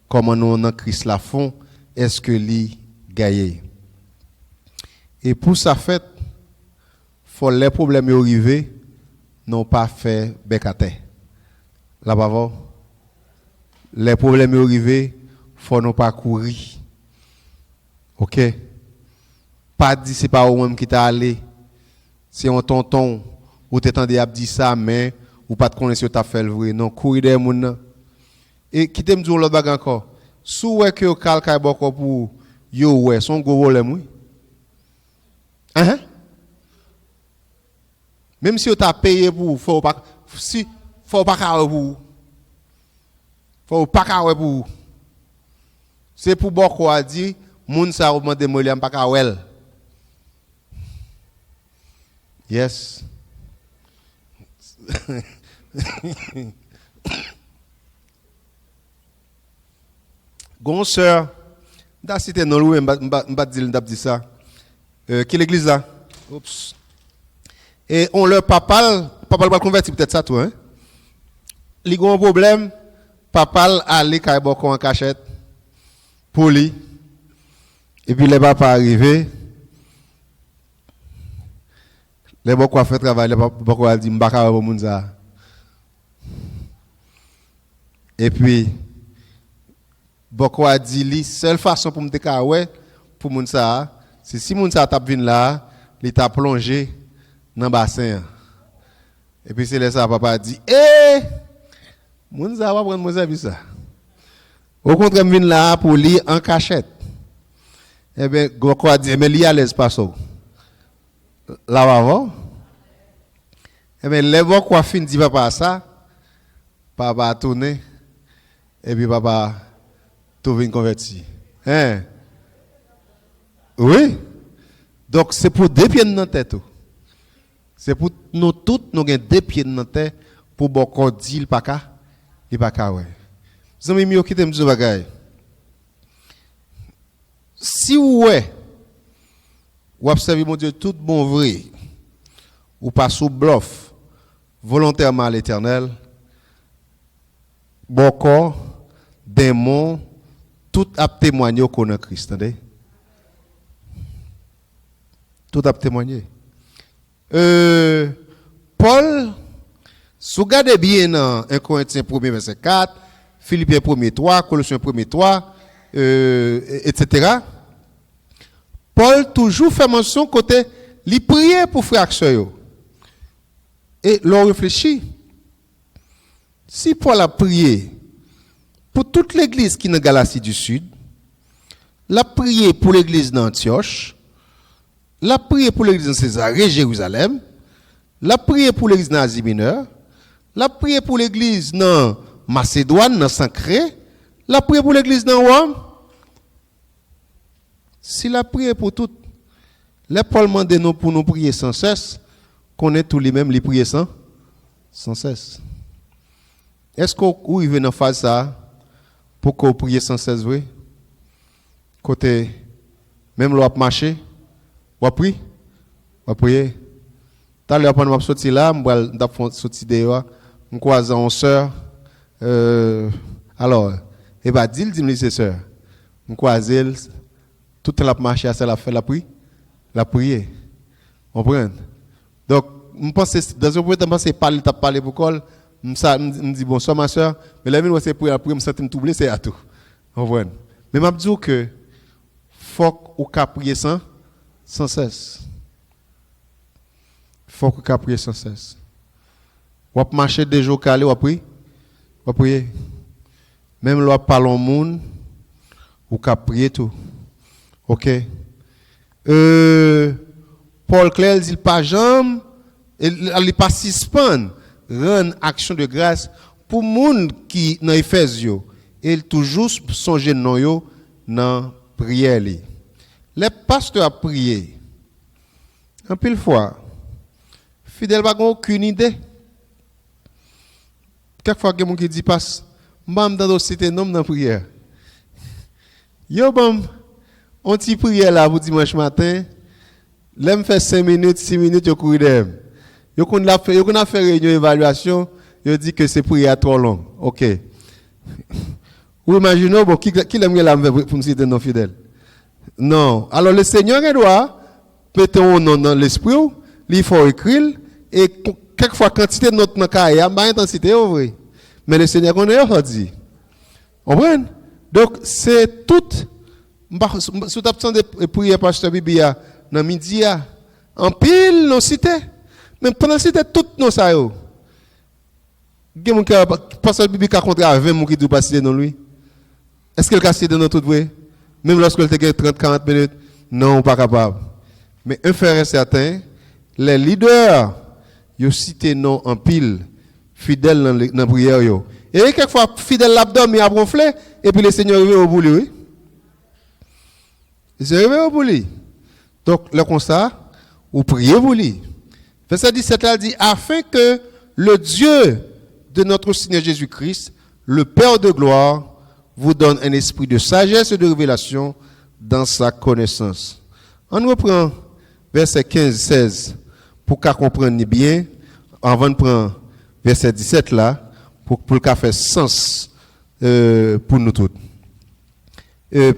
comment nous en Christ la font, est-ce que li gagne? Et pour ça fait, faut les problèmes arrivés, n'ont pas fait becate. Là-bas, les problèmes arrivés, faut nous pas courir. OK? Pas dit c'est pas au même qui t'a allé. C'est un tonton ou t'entendais à dire ça mais ou pas te connaître si t'as fait le vrai. Non, courir des moun. Et qui t'aime dire l'autre bague encore. Sou ouais que calcaille beaucoup pour yo ouais son gros problème oui. Hein? Même si tu as payé pour, faut pas pour. Faut pas pour. C'est pour beaucoup à dire, moun sa demandé moi pas ka wel. Yes. Gon sœur, da cité non loué m'ba dire ça. Qui l'église là? Oups. Et on leur papa va convertir peut-être ça toi hein. Li gon problème, papa aller kay boko en cachette pour lui. Et puis les papa arrivé. Les boko a fait travail, les boko a dit m'baka pour moun ça. Et puis boko a dit li seule façon pour me ka ouais pour moun ça, c'est si moun ça t'a vinn là, il t'a plongé dans le bassin. Et puis c'est là ça papa a dit moun ça va prendre mon service ça. Au contraire vinn là pour lui en cachette. Eh ben boko a dit mais li à l'aise pas ça. Là avant. Eh bien, les bons quoi fin dit papa ça, papa a tourné, et puis papa tout vient converti. Hein? Oui. Donc c'est pour deux pieds dans la tête. C'est pour nous tous, nous avons deux pieds dans la tête pour beaucoup dire le paka, ouais. Vous avez mis au qui t'aime dire bagay. Si ouais, ou observez mon Dieu tout bon vrai, ou pas sous bluff, volontairement à l'Éternel, bon corps, démon, tout a témoigné au connaît Christ, entendez? Tout a témoigné. Paul, Si vous regardez bien dans 1 Corinthiens 1 verset 4, Philippiens 1 3, Colossiens 1 3, etc. Paul toujours fait mention côté il priait pour frères et sœurs. Et l'on réfléchit. Si Paul a prié pour toute l'église qui est dans Galatie du Sud, l'a prié pour l'église d'Antioche, l'a prié pour l'église de Césarée, Jérusalem, l'a prié pour l'église d'Asie mineure, l'a prié pour l'église dans Macédoine, dans Sancré, l'a prié pour l'église dans Rome. S'il a prié pour tout, les Paul demande nous pour nous prier sans cesse, qu'on est tous les mêmes, les prier sans cesse. Est-ce qu'on arrive dans phase ça pour qu'on prie sans cesse, oui? Côté, même l'on marché, on prie, on prie. Tout à l'heure, pendant que je suis sorti là, je suis sorti dehors, je croise une soeur. Alors, et bien, dis-le, c'est sœur. Je croise elle, toute la marché, elle a fait la prière. On comprend? Donc, je pense, dans un premier temps, je parler pour col. Je dis, bonsoir ma soeur, mais la vie, c'est pour la prière, je me sens tout oublié, c'est à tout. On comprend? Mais je dis que, faut qu'on prie sans cesse. Faut qu'on prie sans cesse. On va marcher des jours calés, on va prier. Même là, parlons au monde, on va prier tout. Ok? Paul Claire dit pas jamais, il pas suspend, rend action de grâce pour les gens qui dans Éphésiens. Il toujours songer non yo dans prière. Les pasteurs a prié. En pile fois, fidèle pas aucune idée. Quelquefois que quelqu'un qui dit passe, m'am dans cité nom dans prière. Yo bam, on t'y prière là pour dimanche matin. L'aime fait 5 minutes, 6 minutes yo courir dem. Yo qu'on a fait réunion évaluation, yo dit que c'est prière trop long. OK. Ou imaginez bon qui l'aime là pour me citer non fidèle. Non. Alors le Seigneur doit péter un nom dans l'esprit, il faut écrire et quelquefois quantité de notre carrière, pas intensité vrai. Mais le Seigneur connaît dit. On comprend? Donc c'est tout sous absence de prière pasteur Bibia dans midi en pile nos cités. Mais pendant cité toutes nos ça yo. Gen mon pasteur Bibia ka contre 20 moun qui doit passer dans lui. Est-ce qu'elle a cité dans tout vrai? Même lorsqu'elle te 30-40 minutes, non, pas capable. Mais un frère est certain, les leaders, ils citent non en pile, fidèles dans la prière. Et quelquefois, fidèles l'abdomen, ils ont ronflé, et puis le Seigneur est au bout, oui. Il est arrivé au bout. Donc, le constat, vous priez pour lui. Verset 17, là dit, afin que le Dieu de notre Seigneur Jésus-Christ, le Père de gloire, vous donne un esprit de sagesse et de révélation dans sa connaissance. On reprend verset 15-16 pour qu'on comprenne bien, avant de prendre verset 17 là, pour qu'il fasse sens pour nous tous.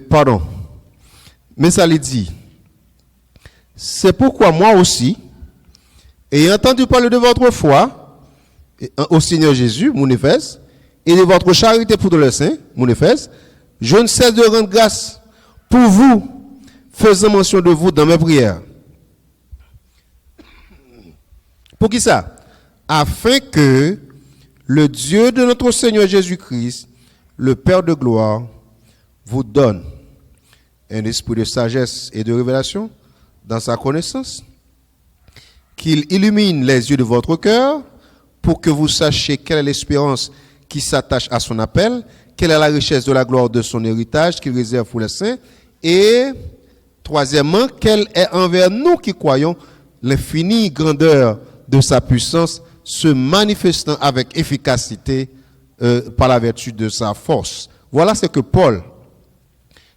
Pardon. Mais ça lui dit, c'est pourquoi moi aussi, ayant entendu parler de votre foi au Seigneur Jésus, mon Éphèse, et de votre charité pour tous les saints, mon Éphèse, je ne cesse de rendre grâce pour vous, faisant mention de vous dans mes prières. Pour qui ça? Afin que le Dieu de notre Seigneur Jésus-Christ, le Père de gloire, vous donne un esprit de sagesse et de révélation dans sa connaissance, qu'il illumine les yeux de votre cœur pour que vous sachiez quelle est l'espérance qui s'attache à son appel, quelle est la richesse de la gloire de son héritage qu'il réserve pour les saints, et troisièmement, quelle est envers nous qui croyons l'infinie grandeur de sa puissance se manifestant avec efficacité par la vertu de sa force. Voilà ce que Paul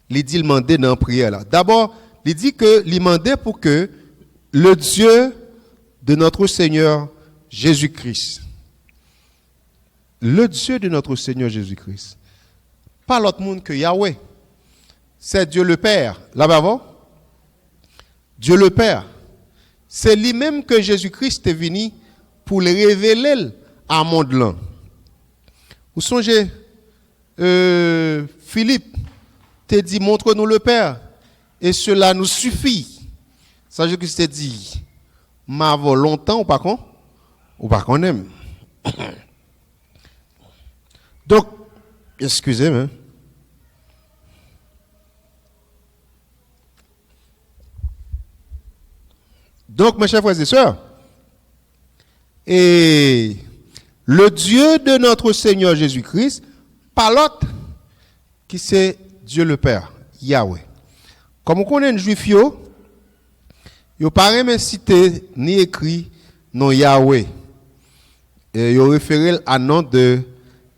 lui dit demander dans la prière là. D'abord, il dit que il demandait pour que le Dieu de notre Seigneur Jésus-Christ, le Dieu de notre Seigneur Jésus-Christ, pas l'autre monde que Yahweh, c'est Dieu le Père. Là-bas avant, Dieu le Père, c'est lui-même que Jésus-Christ est venu pour le révéler à monde là. Vous songez, Philippe t'a dit, montre-nous le Père, et cela nous suffit. Ça, Jésus-Christ t'a dit, ma volonté, ou pas qu'on aime. Donc, excusez-moi. Donc, mes chers frères et sœurs, et le Dieu de notre Seigneur Jésus-Christ, pas l'autre, qui c'est Dieu le Père, Yahweh. Comme on connaît un juif, il n'y a pas même cité ni écrit non Yahweh. Et il référé à nom de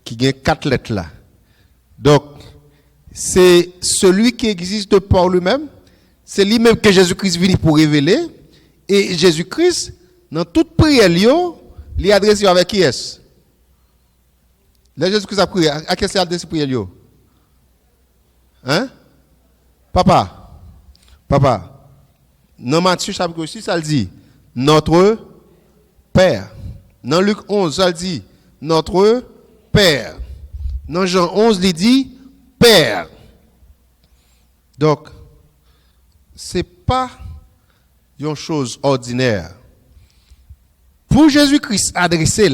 qui gagne 4 lettres là. Donc, c'est celui qui existe par lui-même. C'est lui-même que Jésus-Christ vient pour révéler. Et Jésus-Christ, dans toute prière, il est adressé avec qui est-ce? Là, Jésus-Christ a prié. À qui est-ce qu'il a adressé prière? Hein? Papa. Dans Matthieu chapitre 6, ça le dit. Notre Père. Dans Luc 11, ça le dit. Notre Père. Dans Jean 11, il dit Père. Donc, ce n'est pas une chose ordinaire. Pour Jésus-Christ, adresser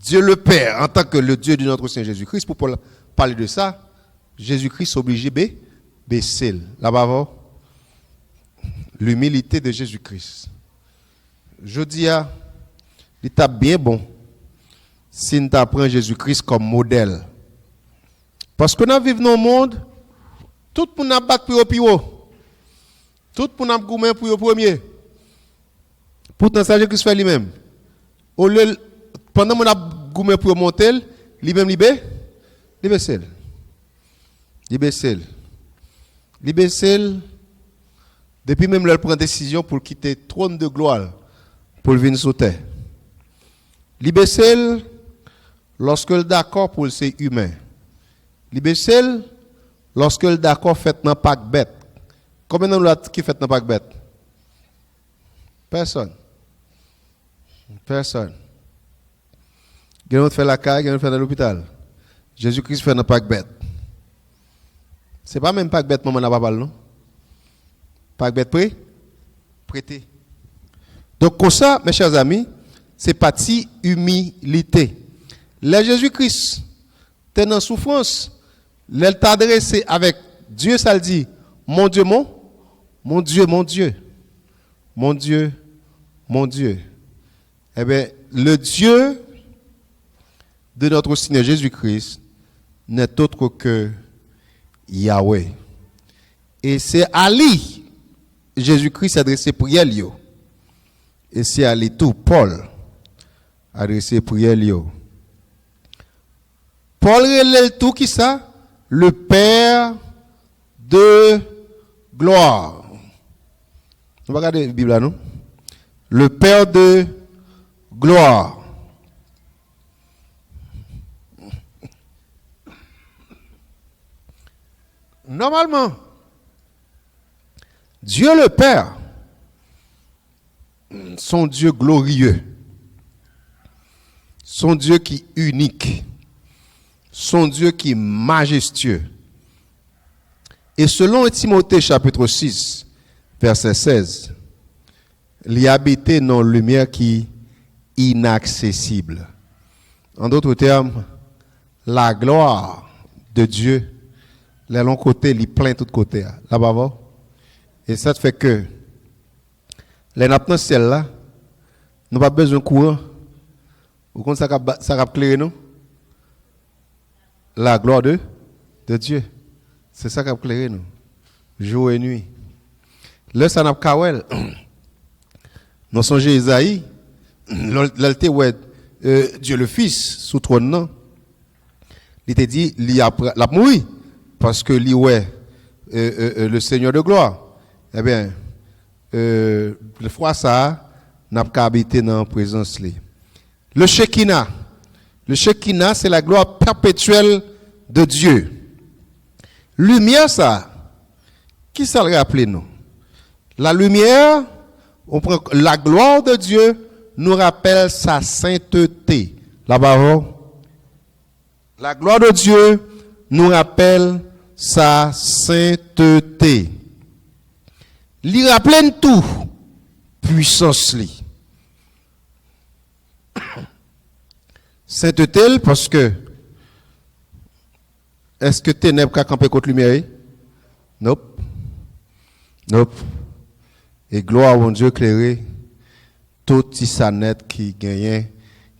Dieu le Père en tant que le Dieu de notre Seigneur Jésus-Christ, pour parler de ça, Jésus-Christ est obligé de baisser. Là-bas, l'humilité de Jésus-Christ. Je dis à l'état bien bon si nous apprenons Jésus-Christ comme modèle. Parce que nous vivons dans le monde, tout le monde a battu pour le haut. Tout le monde a gourmand pour le premier. Pourtant, ça, Jésus-Christ fait lui-même. Pendant que nous avons gourmand pour monter, lui-même libéré. Depuis même là, il prend décision pour quitter le trône de gloire pour venir sur terre. Libécel, lorsque le d'accord pour c'est humain. Libécel, lorsque le d'accord fait dans pas bête. Combien de gens qui fait dans pas bête? Personne. Quelqu'un fait la caille, quelqu'un fait dans l'hôpital. Jésus-Christ fait dans pas bête. C'est pas même pas bête, maman n'a pas parlé, non? Pas bête prêté. Donc, comme ça, mes chers amis, c'est parti humilité. Le Jésus-Christ, t'es dans souffrance, l'elle t'a adressé avec Dieu, ça le dit, mon Dieu. Eh bien, le Dieu de notre Seigneur Jésus-Christ n'est autre que Yahweh. Et c'est à lui, Jésus-Christ adressé prière. Et c'est à lui tout, Paul adressé prière. Paul relève tout qui ça? Le Père de gloire. On va regarder la Bible là, non? Le Père de gloire. Normalement, Dieu le Père, son Dieu glorieux, son Dieu qui est unique, son Dieu qui est majestueux. Et selon Timothée chapitre 6, verset 16, il y habité dans la lumière qui est inaccessible. En d'autres termes, la gloire de Dieu, les longs côtés, il est plein de tous côtés. Là-bas, et ça fait que les nappes dans ciel là, nous n'avons pas besoin de courant. Vous comprenez ça va clairer nous? La gloire de Dieu. C'est ça qui va clairer nous. Jour et nuit. Là, ça n'a pas kawel. Nous sommes Isaïe. L'alté ouais Dieu le Fils sous trône non. Il t'a dit il a mourir parce que lui ouais le Seigneur de gloire. Eh bien le fois ça n'a pas habité dans la présence là. Le Shekinah c'est la gloire perpétuelle de Dieu. Lumière ça qui ça le rappelle nous? La lumière, on prend la gloire de Dieu nous rappelle sa sainteté. Là-bas, la gloire de Dieu nous rappelle sa sainteté. Il rappelle tout, puissance li. Sainteté, parce que, est-ce que ténèbres qu'a campé contre lumière? Nope. Nope. Et gloire à mon Dieu éclairé, tout net qui gagne,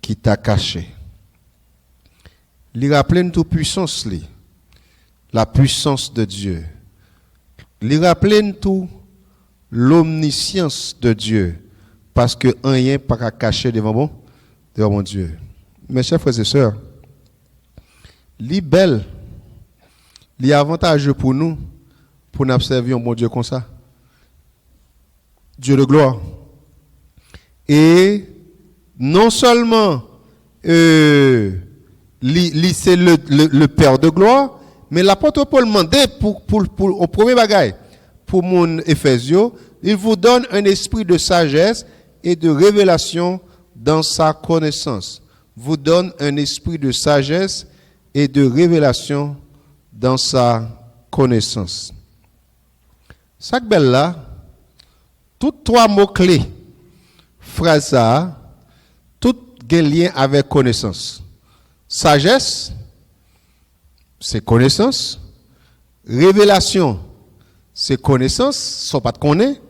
qui t'a caché. Il rappelle toute puissance, la puissance de Dieu. Il rappelle tout l'omniscience de Dieu, parce que rien pas caché devant mon Dieu. Mes chers frères et sœurs, li belle, li avantageux pour nous servir un bon Dieu comme ça. Dieu de gloire. Et non seulement c'est le Père de gloire, mais l'apôtre Paul demandait pour au premier bagaille, pour mon Éphésio, il vous donne un esprit de sagesse et de révélation dans sa connaissance. Vous donne un esprit de sagesse et de révélation dans sa connaissance. Ça belle là, tous trois mots-clés, phrase ça, tout lien avec connaissance. Sagesse, c'est connaissance. Révélation, c'est connaissance, sans pas de connaître.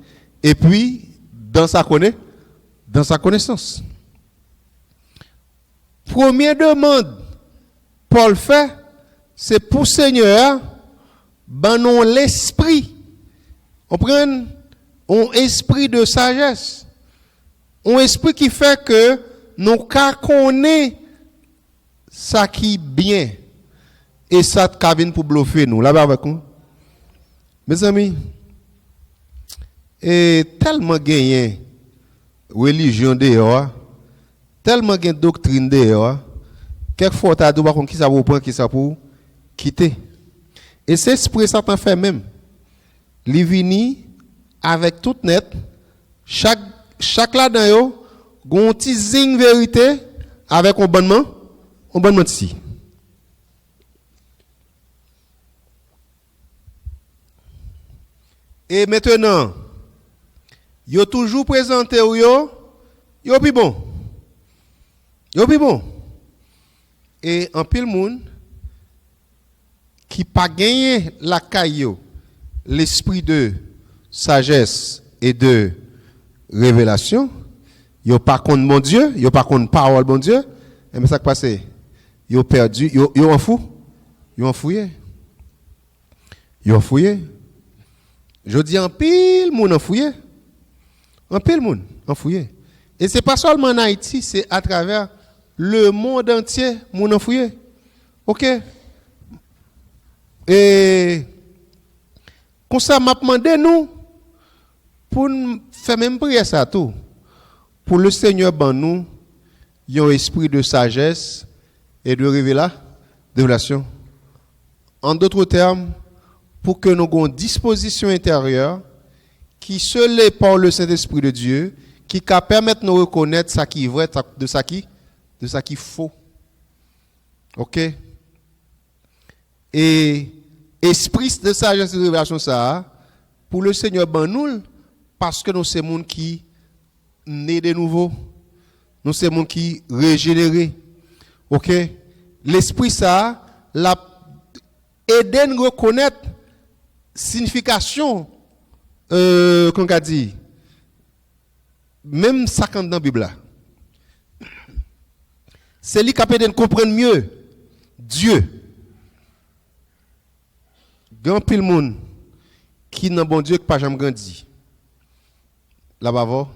Et puis, dans sa connaissance. Première demande, Paul fait, c'est pour Seigneur, ben non l'esprit. On prend un esprit de sagesse. Un esprit qui fait que nous connaissons ça qui est bien. Et ça qui vient pour bluffer nous. Là-bas avec nous. Mes amis, et tellement gagné religion dehors, tellement gagné doctrine dehors, quelquefois tu as dit qui ça vous prend, qui ça pour quitter. Et c'est esprit Satan fait même. Il vient avec tout net, chaque là-dedans yo, gon petit zing vérité avec un bonnement ici. Et maintenant, yo toujours présenté yo plus bon. Yo plus bon. Et en pile monde qui pas gagné la caillou, l'esprit de sagesse et de révélation, yo pas contre mon Dieu, yo pas contre parole bon Dieu, et mais ça qui passe, yo perdu, yo en fou, yo en fouillé. Yo en fouillé. Je dis en pile moun en fouillé. En pile moun en fouillé. Et c'est pas seulement en Haïti, c'est à travers le monde entier moun en fouillé. OK? Et comme ça m'a demandé nous pour faire même prière ça tout. Pour le Seigneur ban nous un esprit de sagesse et de révélation. En d'autres termes, pour que nous ayons une disposition intérieure qui seule est par le Saint-Esprit de Dieu, qui permet de nous reconnaître ce qui est vrai de ce qui est faux. OK? Et esprit de sagesse et de révélation ça, pour le Seigneur ban nous, parce que nous sommes des gens qui nés de nouveau. Nous sommes des gens qui régénérés. OK? L'esprit ça, l'a aidé à nous reconnaître signification, qu'on a dit, même ça quand dans la Bible. C'est lui qui a de comprendre mieux Dieu. Grand pile monde qui n'a bon Dieu qui pas jamais grandi. Là-bas,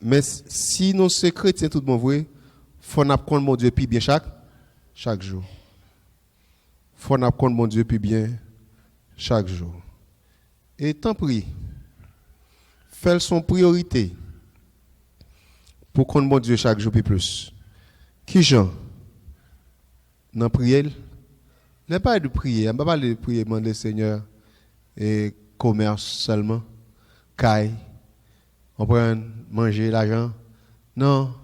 mais si nous sommes chrétiens tout bon vrai, faut apprendre mon Dieu puis bien chaque jour. Faut apprendre mon Dieu puis bien chaque jour. Et tant pis, faire son priorité pour qu'on mon Dieu chaque jour puis plus. Qui Jean? Dans prière, n'est pas de prier, on ne pas de prier demander Seigneur et commerce seulement, caille, on prend manger l'argent, Non,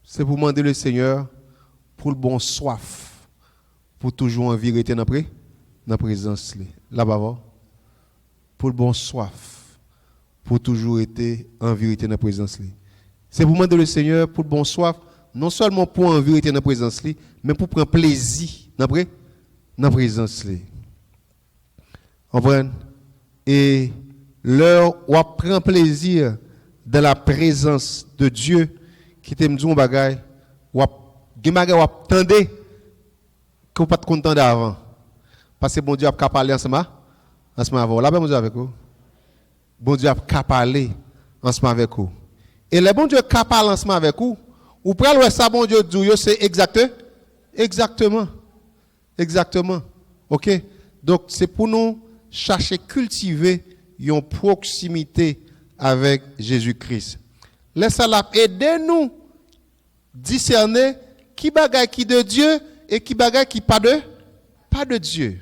c'est pour demander le Seigneur pour le bon soif, pour toujours en vérité dans la présence. Là-bas, pour le bon soif, pour toujours être en vérité dans la présence. C'est pour demander le Seigneur pour le bon soif, non seulement pour en vérité dans la présence, mais pour prendre plaisir dans la présence. Comprenez? Et l'heure où on prend plaisir dans la présence de Dieu, qui t'aime dire un bagage, ou attendez que vous pas content d'avant. Parce que bon Dieu a qu'à parler ensemble avant. Là, bon Dieu avec vous. Bon Dieu a qu'à parler ensemble avec vous. Et le bon Dieu qu'à parler ensemble avec vous, ou prenez ça bon Dieu dit, c'est exactement. OK? Donc c'est pour nous chercher cultiver une proximité avec Jésus-Christ. Laissez la aider nous discerner qui bagaille qui de Dieu et qui bagaille qui pas de Dieu.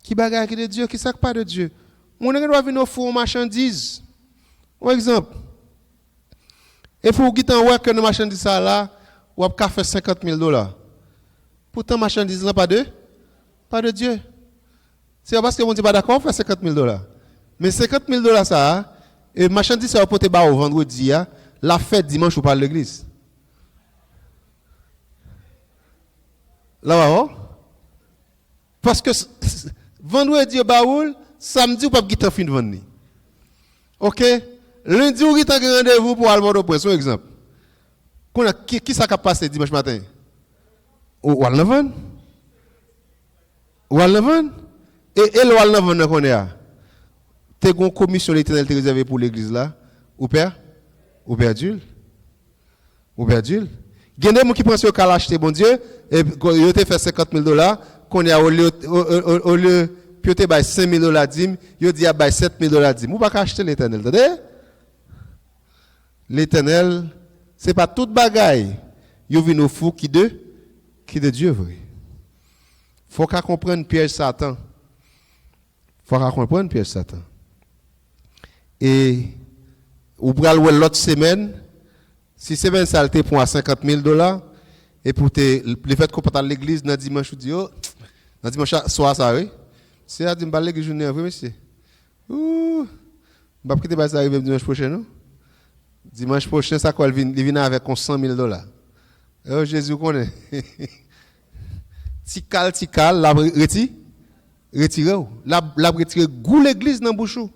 Qui bagaille qui de Dieu, qui ça pas de Dieu. On doit venir offrir marchandises. Par exemple, et pour vous en que nos marchandises ça là, ou a fait $50,000. Pourtant marchandises là pas de Dieu. C'est parce que on dit pas d'accord faire $50,000. Mais $50,000 ça, et marchandise ça va porter bas au vendredi, la fête dimanche ou pas l'église. Là parce que vendredi au baoul, samedi ou pas qui t'en fin de vendre. OK? Lundi ou qui t'en rendez-vous pour aller au presse, par exemple. Qui ça qui passé dimanche matin? Ou al vendre? Et le al vendre qu'on est. T'es une commission l'Éternel te réservée pour l'église là, ou perdu. Gen des gens qui pensent qu'à l'acheter bon Dieu et ils te fait $50,000 qu'on est au lieu puis te bail $5,000 dim, ils dit à bail $7,000 dim. Ou pas acheter l'Éternel, entendez? L'Éternel, c'est pas toute bagaille. Yo vinn au fou qui de Dieu vrai. Faut qu'on comprenne piège Satan. Et ou pral l'autre semaine, si semaine ça te pour $50,000 et pour le fait qu'on part à l'église dans dimanche ou dans dimanche soir ça oui. C'est à dire m'ba l'église journée vrai monsieur. M'pa quitter pas ça arriver dimanche prochain non. Dimanche prochain ça quoi il vient avec $100,000. Oh Jésus connaît. Tikal la retiré la retiré goût l'église dans bouchou.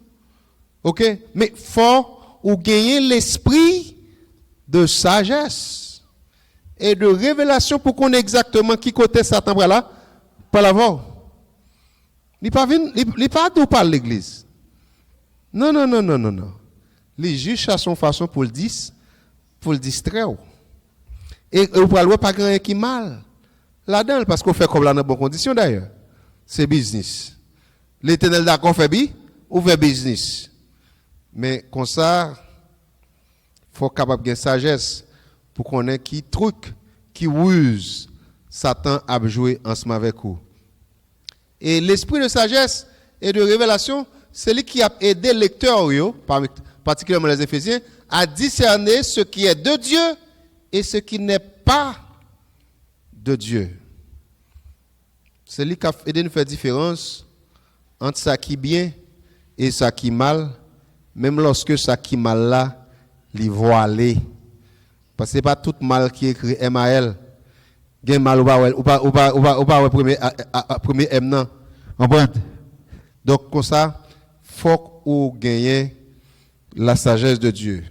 OK, mais faut ou gagner l'esprit de sagesse et de révélation pour qu'on ait exactement qui côté Satan par l'avant. Il pas tout par l'église. Non. Les juges à son façon pour le distraire. Et on parle pas grand qui mal là-dedans parce qu'on fait comme là dans bonnes conditions d'ailleurs. C'est business. L'Éternel d'accord fait ou fait business. Mais comme ça, il faut capable de sagesse pour qu'on ait qui truc, qui ruse Satan a joué ensemble avec vous. Et l'esprit de sagesse et de révélation, c'est lui qui a aidé les lecteurs, particulièrement les Éphésiens, à discerner ce qui est de Dieu et ce qui n'est pas de Dieu. C'est lui qui a aidé nous faire différence entre ça qui est bien et ça qui est mal. Même lorsque ça qui mal là, li voilé. Parce que c'est pas tout mal qui est écrit MAL. Gen mal ou pas premier M non. Donc comme ça, faut ou gagner la sagesse de Dieu.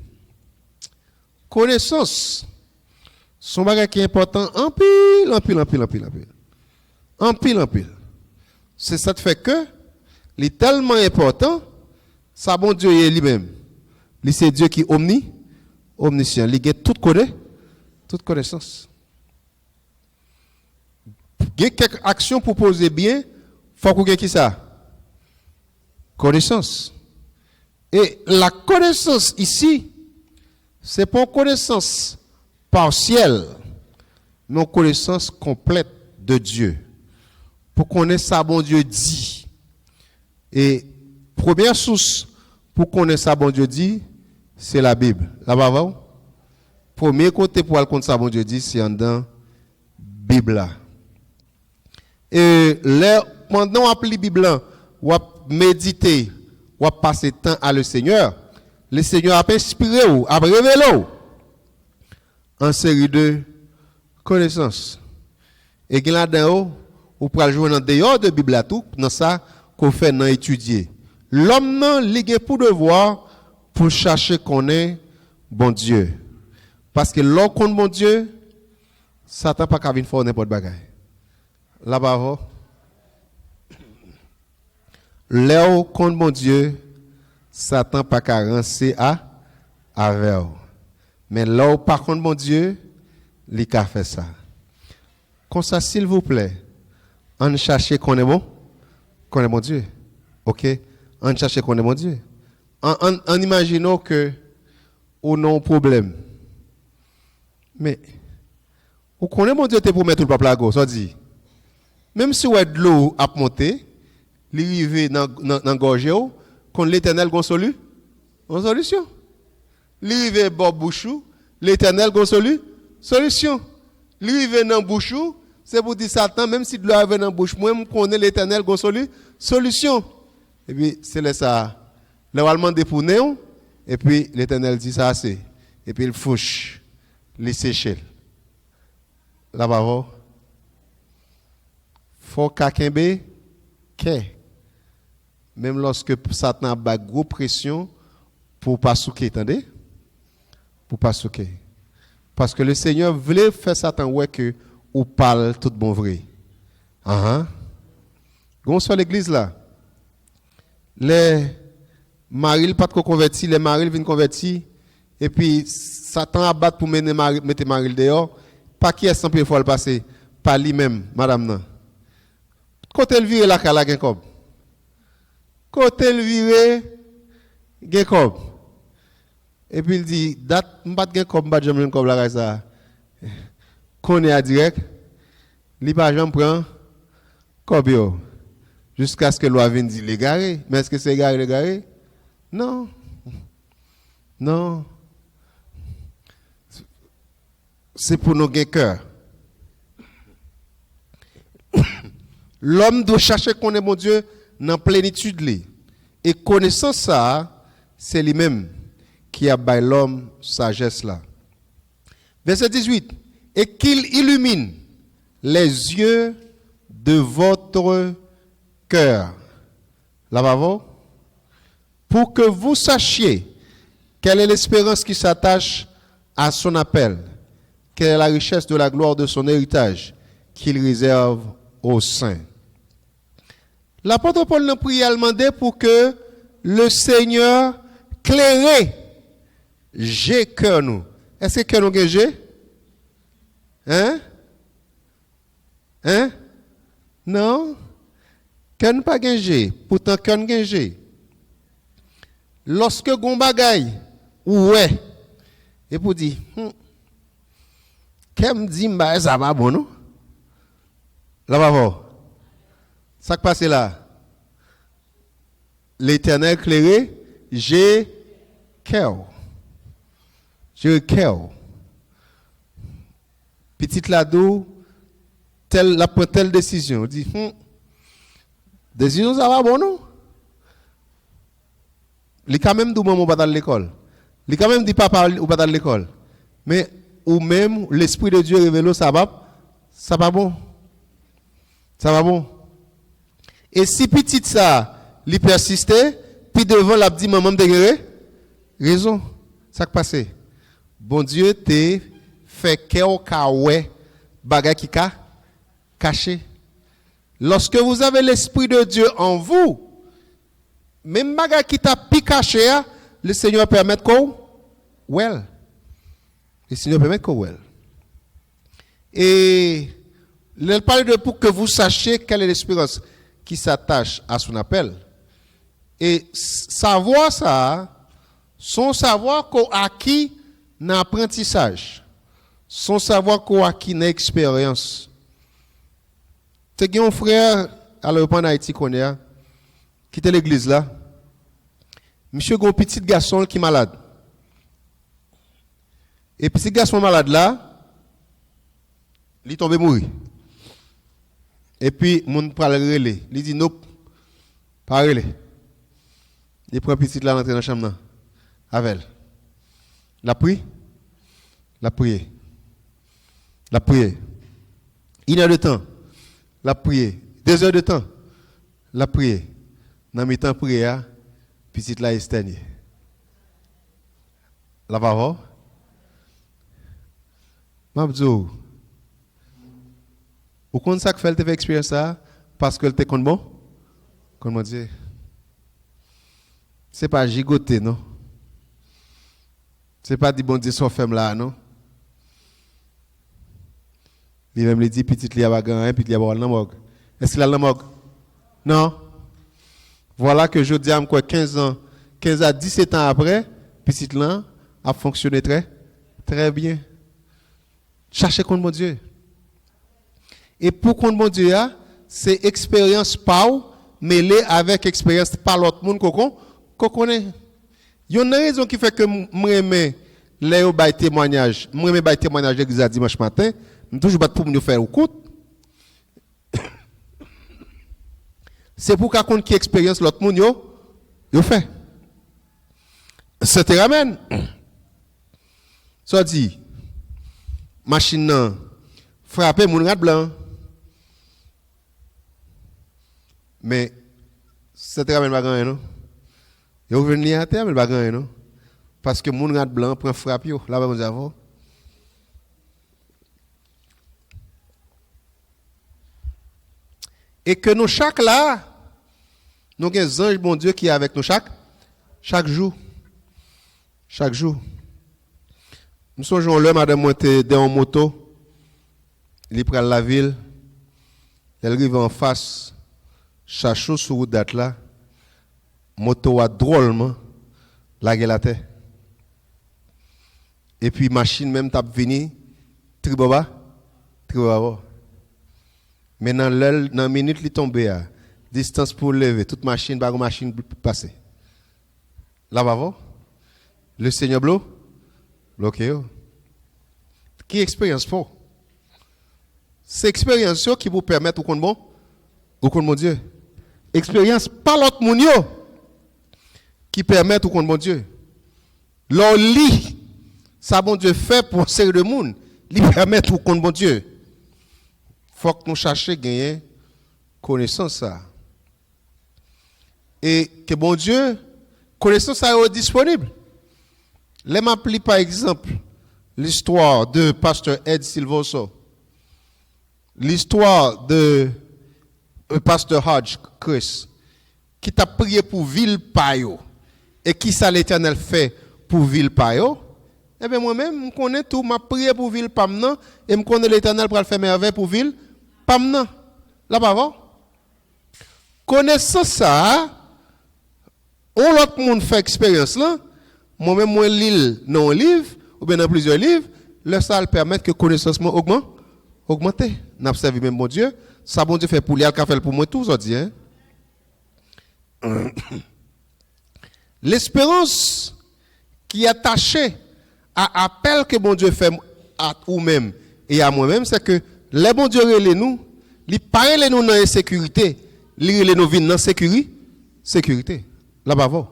Connaissance. Son bagage qui est important en pile. C'est ça qui fait que il est tellement important. Ça bon Dieu est lui-même. C'est Dieu qui est omniscient. Il a toute connaissance. Il y a quelques actions pour poser bien. Il faut qu'on ait qui ça? Connaissance. Et la connaissance ici, c'est pas une connaissance partielle, mais une connaissance complète de Dieu. Pour connaître ça bon Dieu dit. Et première source pour connaître ça, bon Dieu dit, c'est la Bible. Là-bas, Premier côté pour aller contre ça, bon Dieu dit, c'est en dans Bible. Et là, pendant qu'on applique Bible, ou méditer, ou passer temps à le Seigneur a inspiré ou, a révélé en série de connaissances. Et qu'il là-dedans, ou pour jouer dans dehors de Bible tout, dans ça qu'on fait dans étudier. L'homme non ligue pour devoir pour chercher qu'on est bon Dieu. Parce que l'homme contre bon Dieu, Satan pas qu'à venir faire n'importe bagaille. Là-bas, l'homme contre bon Dieu, Satan pas qu'à rancer avec. Mais l'homme par contre bon Dieu, il a fait ça. Comme ça, s'il vous plaît, on cherche qu'on est bon Dieu. OK? On cherche qu'on est bon Dieu. En imaginant que on a un problème. Mais vous connaissez mon Dieu te promet tout le peuple à gauche, ça dit. Même si vous êtes de l'eau à monter, l'arrivée dans gorge quand l'Éternel gon solution. L'arrivée bob bouchou, l'Éternel gon solution. L'arrivée dans bouchou, c'est pour dire Satan même si de l'eau arrive dans bouche, moi je connais l'Éternel gon solution. Et puis c'est là ça. Le allemand pour néon et puis l'Éternel dit ça assez. Et puis il fouche les sécher. Là-bas, faut qu'akembe même lorsque Satan a une grosse pression pour pas souquer, attendez? Pour pas souquer. Parce que le Seigneur voulait faire Satan ouais que ou parle tout bon vrai. Gon sur l'église là. Les maris pas de converti, les maris viennent convertir et puis Satan a battu pour mettre maris dehors. Pas qui est sans peu fois le passer, pas lui-même, madame non. Côté le vire la kala gen kob. Côté le vire gen kob. Et puis il dit date m'pat gen kob m'pat jamais kob la ça. Connaît à direct. Li pas jamais prend kob yo jusqu'à ce que loi vienne dire l'égaré. Mais est-ce que c'est l'égaré? Non. Non. C'est pour nos cœur. L'homme doit chercher qu'on est mon Dieu dans plénitude. Et connaissant ça, c'est lui-même qui a baillé l'homme sagesse là. Verset 18. Et qu'il illumine les yeux de votre cœur. Là-bas, pour que vous sachiez quelle est l'espérance qui s'attache à son appel. Quelle est la richesse de la gloire de son héritage qu'il réserve aux saints. L'apôtre Paul n'a prié à demander pour que le Seigneur claire j'ai cœur nous. Est-ce que cœur nous j'ai? Hein? Non? Cœur nous pas j'ai. Pourtant cœur nous j'ai. Lorsque gon bagay ouais et pour dire qu'elle dit bah ça va bon non là-bas ça qui passe là l'Éternel clairé j'ai cœur petite lado telle la prend telle décision on dit décision ça va bon non il quand même dit maman pas dans l'école il quand même dit papa ou pas dans l'école mais ou même l'esprit de Dieu révèle ça va bon. Et si petit ça, il persiste, puis devant l'a dit maman de raison, ça qui passe. Bon Dieu te fait ouais bagay qui caché. Lorsque vous avez l'esprit de Dieu en vous, même bagay qui t'a pi caché, le Seigneur permet qu'on well. Le Seigneur permet qu'on well. Et il parle de pour que vous sachiez quelle est l'espérance qui s'attache à son appel. Et savoir ça, son savoir qu'on acquis dans l'apprentissage, son savoir qu'on acquis dans l'expérience. Tu as un frère, alors en Haïti qu'on est, qui était l'église là. Monsieur, un petit garçon qui est malade. Et puis, ce garçon malade là, il est tombé mourir. Et puis, mon pral relé. Il dit, non, pas relé. Il prend petit là, l'entrée dans la chambre. Avec elle. La prière. La prière. La prière. 1 heure de temps. La prière. 2 heures de temps. La prière. Dans mes temps prière, petite là externe. La va voir. Mabdou. Ou quand ça que fait elle expérience ça parce que elle te compte bon? Comment dire? C'est pas gigoter non. C'est pas dit bon Dieu son femme là non. Il même lui dit petite li a bagan puis il a dans morgue. Est-ce qu'il a dans morgue? Non. Voilà que je dis à quoi 15 à 17 ans après, petite là a fonctionné très bien. Cherchez contre mon Dieu. Et pour contre mon Dieu, c'est expérience pas mêlée avec expérience par l'autre monde qu'on connaît. Il y a une raison qui fait que moi aimé les bail témoignage. Moi aimé bail témoignage l'église dimanche matin, je toujours battre pour nous faire au coup. C'est pour qu'on qui expérience l'autre monde yo fait. C'était ramène. Ça dit machine nan frapper moun rat blanc. Mais c'était ramène pas grand non. Yo venir à terre mais pas grand non. Parce que moun rat blanc prend frappe yo là vous avez. Et que nous chaque là nous avons un ange bon Dieu qui est avec nous chaque jour. Chaque jour. Nous songeons là, madame monté dans une moto, il prend la ville, elle arrive en face, chaque sur route date là, moto a drôlement lagué la terre. Et puis machine même t'a venu, tribaba. Maintenant dans minute il tombé à distance pour lever, toute machine passer. Là bas le Seigneur bloqué. Qui expérience pour? C'est expérience qui vous permet au compte bon Dieu. Expérience pas l'autre monde qui permet au compte bon Dieu. L'on lit ça bon Dieu fait pour série de monde, lui permet au compte bon Dieu. Faut que nous cherchions gagner connaissance ça. Et que bon Dieu connaissance ça est disponible. Les m'appeler par exemple l'histoire de pasteur Ed Silvoso, l'histoire de pasteur Hodge Chris, qui t'a prié pour ville payo et qui ça l'Éternel fait pour ville payo. Eh bien moi-même, je connais tout, m'a prié pour ville pamnan et je connais l'Éternel pour le faire merveille pour ville pamnan. Là bas connaissance ça, on l'autre monde fait expérience là. Moi-même, moi, lis dans un livre, ou bien dans plusieurs livres, le ça permet que connaissance augmente. N'a servi même mon Dieu. Ça, bon Dieu fait pour lui, il fait pour moi tout, ça dit. Hein? L'espérance qui est attachée à l'appel que bon Dieu fait à vous-même et à moi-même, c'est que les bon Dieu relève nous, il parle nous dans l'insécurité, il relève nous dans sécurité. Là-bas,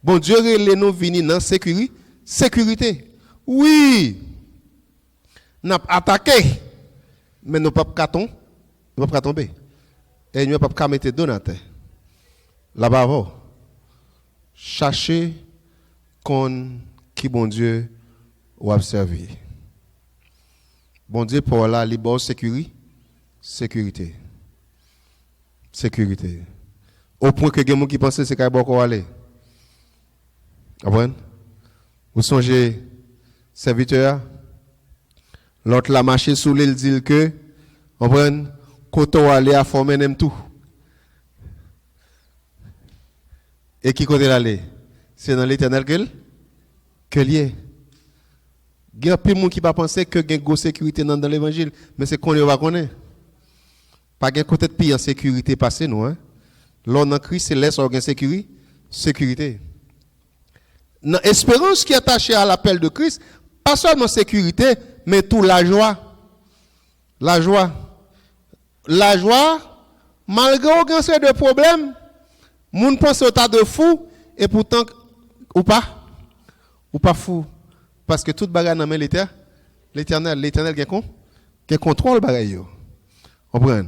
bon Dieu relève nous venir dans sécurité. Oui, nous avons attaqué, mais nous ne pouvons pas tomber. Et nous ne pouvons pas mettre dos dans la terre. Là-bas, cherchez qui bon Dieu va servir. Bon Dieu pour la libre sécurité. Au point que les gens qui pensent que c'est qu'il y a aller. Vous songez, serviteur, l'autre la marché sous l'île dit que, quand on aller à former même tout. Et qui côté l'aller? C'est dans l'Éternel que lié. Il y a plus de gens qui ne pensent pas que il y a une sécurité dans l'évangile, mais c'est qu'on ne va connaître. Pas de côté de pays en sécurité passé, nous. Hein? L'on en Christ, c'est laisse en sécurité. L'espérance qui est attachée à l'appel de Christ, Pas seulement sécurité, mais tout la joie. La joie. La joie, malgré aucun seul de problème, moun pense au tas de fou, et pourtant, ou pas fou. Parce que toute bagarre dans l'éternel qui contrôle bagaille. Comprenez?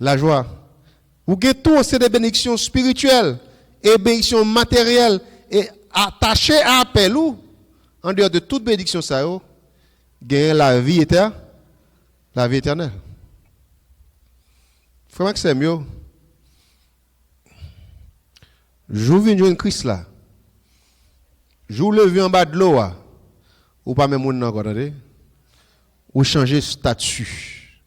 La joie. Ou que tout c'est des bénédictions spirituelles et bénédictions matérielles et attachées à appel ou en dehors de toute bénédiction ça yo, gagner la vie éternelle. La vie éternelle. Frère Maxime yo. Jou vinn joindre Christ là. Jou lever en bas de l'eau ou pas même moun nan attendez. Ou changer statut.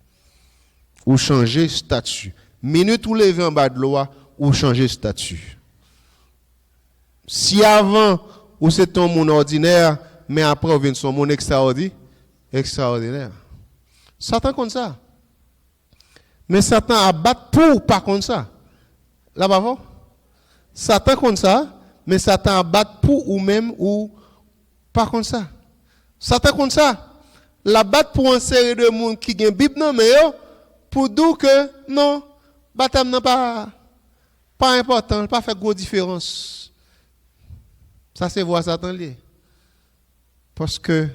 Ou changer statut. Minute ou lever en bas de l'eau ou changer statut. Si avant ou c'est ton monde ordinaire, mais après ou vient son monde extraordinaire. Satan comme ça. Mais Satan abat pour pas comme ça. Là-bas, Satan comme ça, mais Satan abat pour ou même ou pas comme ça. Satan comme ça. La batte pour un série de monde qui gagne Bible non mais pour dire que non, baptême n'est pas important, pas faire grosse différence. Ça c'est voir Satan lié. Parce que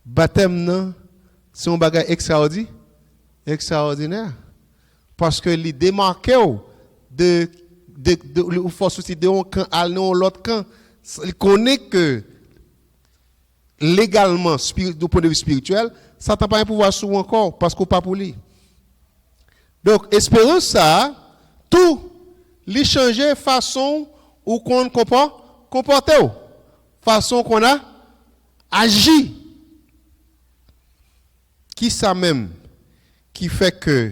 baptême non c'est un bagage extraordinaire. Parce que il démarque de force aussi de un camp à l'autre camp. Il connaît que légalement, du point de vue spirituel, Satan n'a pas un pouvoir sur encore parce qu'on pas pour lui. Donc, espérons ça, tout, les changer façon où qu'on comporte, façon qu'on a agi. Qui ça même qui fait que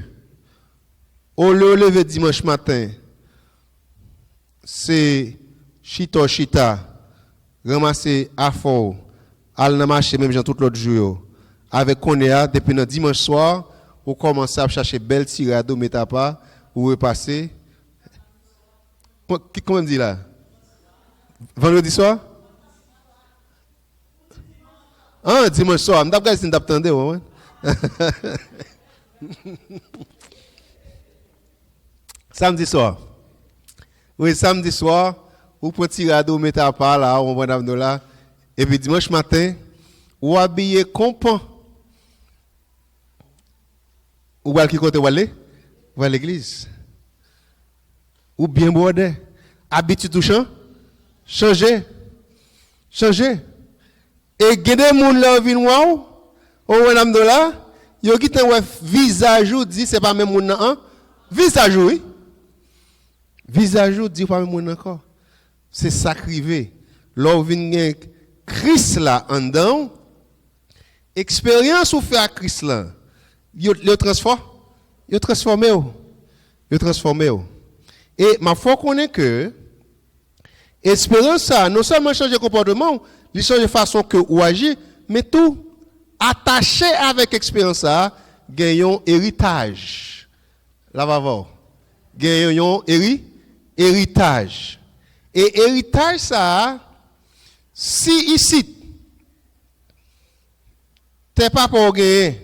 au lever dimanche matin, c'est chita, ramasser à fort, aller dans marché même tout l'autre jour. Avec Konéa, depuis le dimanche soir, on commence à chercher belle tirade, ou mettre pas, ou repasser. Comment on dit là? Vendredi soir? Ah, dimanche soir. Je ne sais pas si vous Samedi soir. Oui, samedi soir, ou pour tirade, ou mettre pas là, on va dans là. Et puis dimanche matin, ou habillé compan. Ou à qui côté ou aller? Ou à l'église. Ou bien bordé. Habitude touchant. Changer. Et gade moun la vin waou. Ou madame de là, yo qui te visage ou dit c'est pas même moun nan. Visage oui. Visage ou dit pas même moun encore. C'est sacrivé. L'on vin Christ là en dedans. Expérience ou fait à Christ là. Yo transformé. Et ma foi connaît que espérance ça non seulement changer comportement, il change de façon que ou agir, mais tout attaché avec expérience ça, gagnons héritage. Là va voir. Gagnons héritage. Et héritage ça si ici t'es pas pour gagner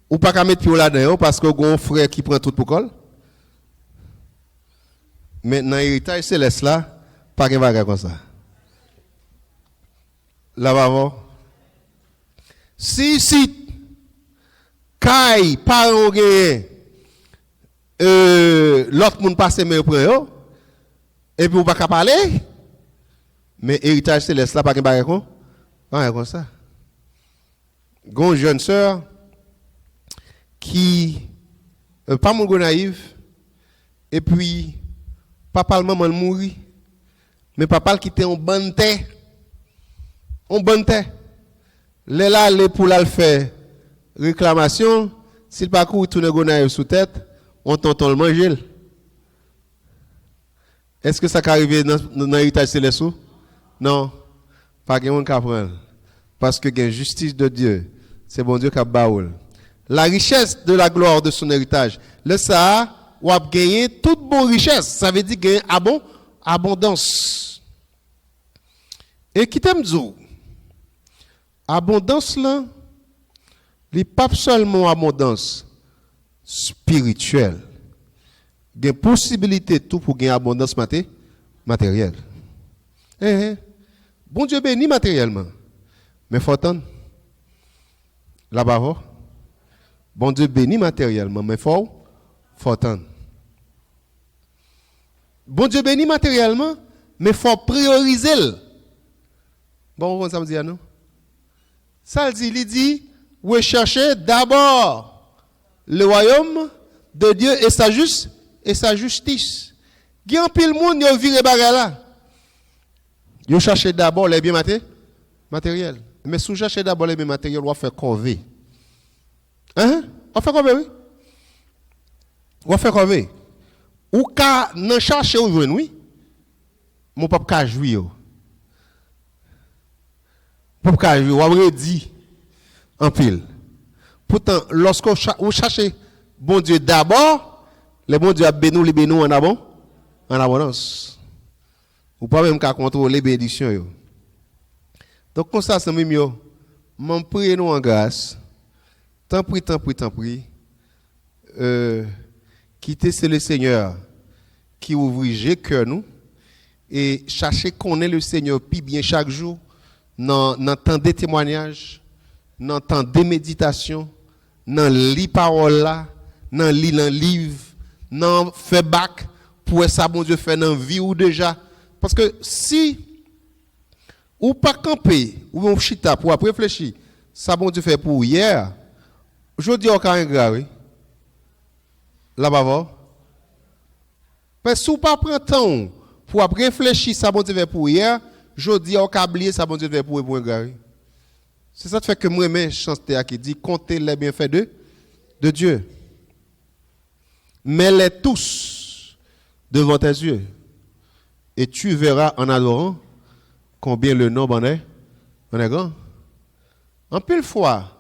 ou pas qu'à mettre pied là-dedans parce que gon frère qui prend tout pour col. Maintenant héritage céleste là, pas qu'un bagage comme ça. Là-bas. Si Kai parent gagner l'autre monde passe mais prend yo et puis ou pas qu'à parler mais héritage céleste là pas qu'un bagage comme ça. Gon jeune sœur qui pas mon naïve et puis papa maman mourit mais papa qui était en bonne terre là pour la faire réclamation s'il pas court tourner gon naïve sous tête on t'entend le manger. Est-ce que ça arrive dans l'héritage céleste? Non, pas quelqu'un qui apprend parce que la justice de Dieu c'est bon Dieu qui a baoul. La richesse de la gloire de son héritage. Le ça, ou a gagné toute bonne richesse. Ça veut dire gagner abondance. Et qui t'aime dire, Abondance là, n'est pas seulement abondance spirituelle. Il y a possibilité tout pour gagner abondance matérielle. Bon Dieu bénit matériellement. Mais il faut attendre. Là-bas, bon Dieu bénit matériellement, mais il faut attendre. Bon Dieu bénit matériellement, mais il faut prioriser. Bon, ça me dit, non? Ça il dit, recherchez d'abord le royaume de Dieu et sa justice. Il y a un pile monde qui vire bagarre là. Vous cherchez d'abord les biens matériels. Mais si vous cherchez d'abord les biens matériels, on va faire corvée. Hein? On va faire corvée, oui. On va faire corvée. Ou qu'à n'en chercher ou joindre, oui. Mon papa ka jouir. Mon papa ka jouir, on va redire en pile. Pourtant, lorsque vous cherchez bon Dieu d'abord, le bon Dieu a béni en abondance. Ou pas même qu'à contrôler les bénédictions. Donc, comme ça, c'est mieux. M'en prie nous en grâce. Tant pis. Quitter, c'est le Seigneur qui ouvre le cœur nous. Et chercher qu'on est le Seigneur puis bien chaque jour. Dans temps de témoignage, dans temps de méditation, dans les paroles là, dans les livres, dans faire bac pour ça, bon Dieu, fait dans vie ou déjà. Parce que si ou pas camper, ou on chita pour réfléchir, ça bon Dieu fait pour hier, aujourd'hui on a un grave. Là-bas, parce que si on pas prend temps pour réfléchir, ça bon Dieu fait pour hier, aujourd'hui on a oublié ça bon Dieu fait pour un grave. C'est ça qui fait que moi même chance qui dit comptez les bienfaits de Dieu. Mets-les tous devant tes yeux. Et tu verras en adorant combien le nombre en est grand. En pile fois,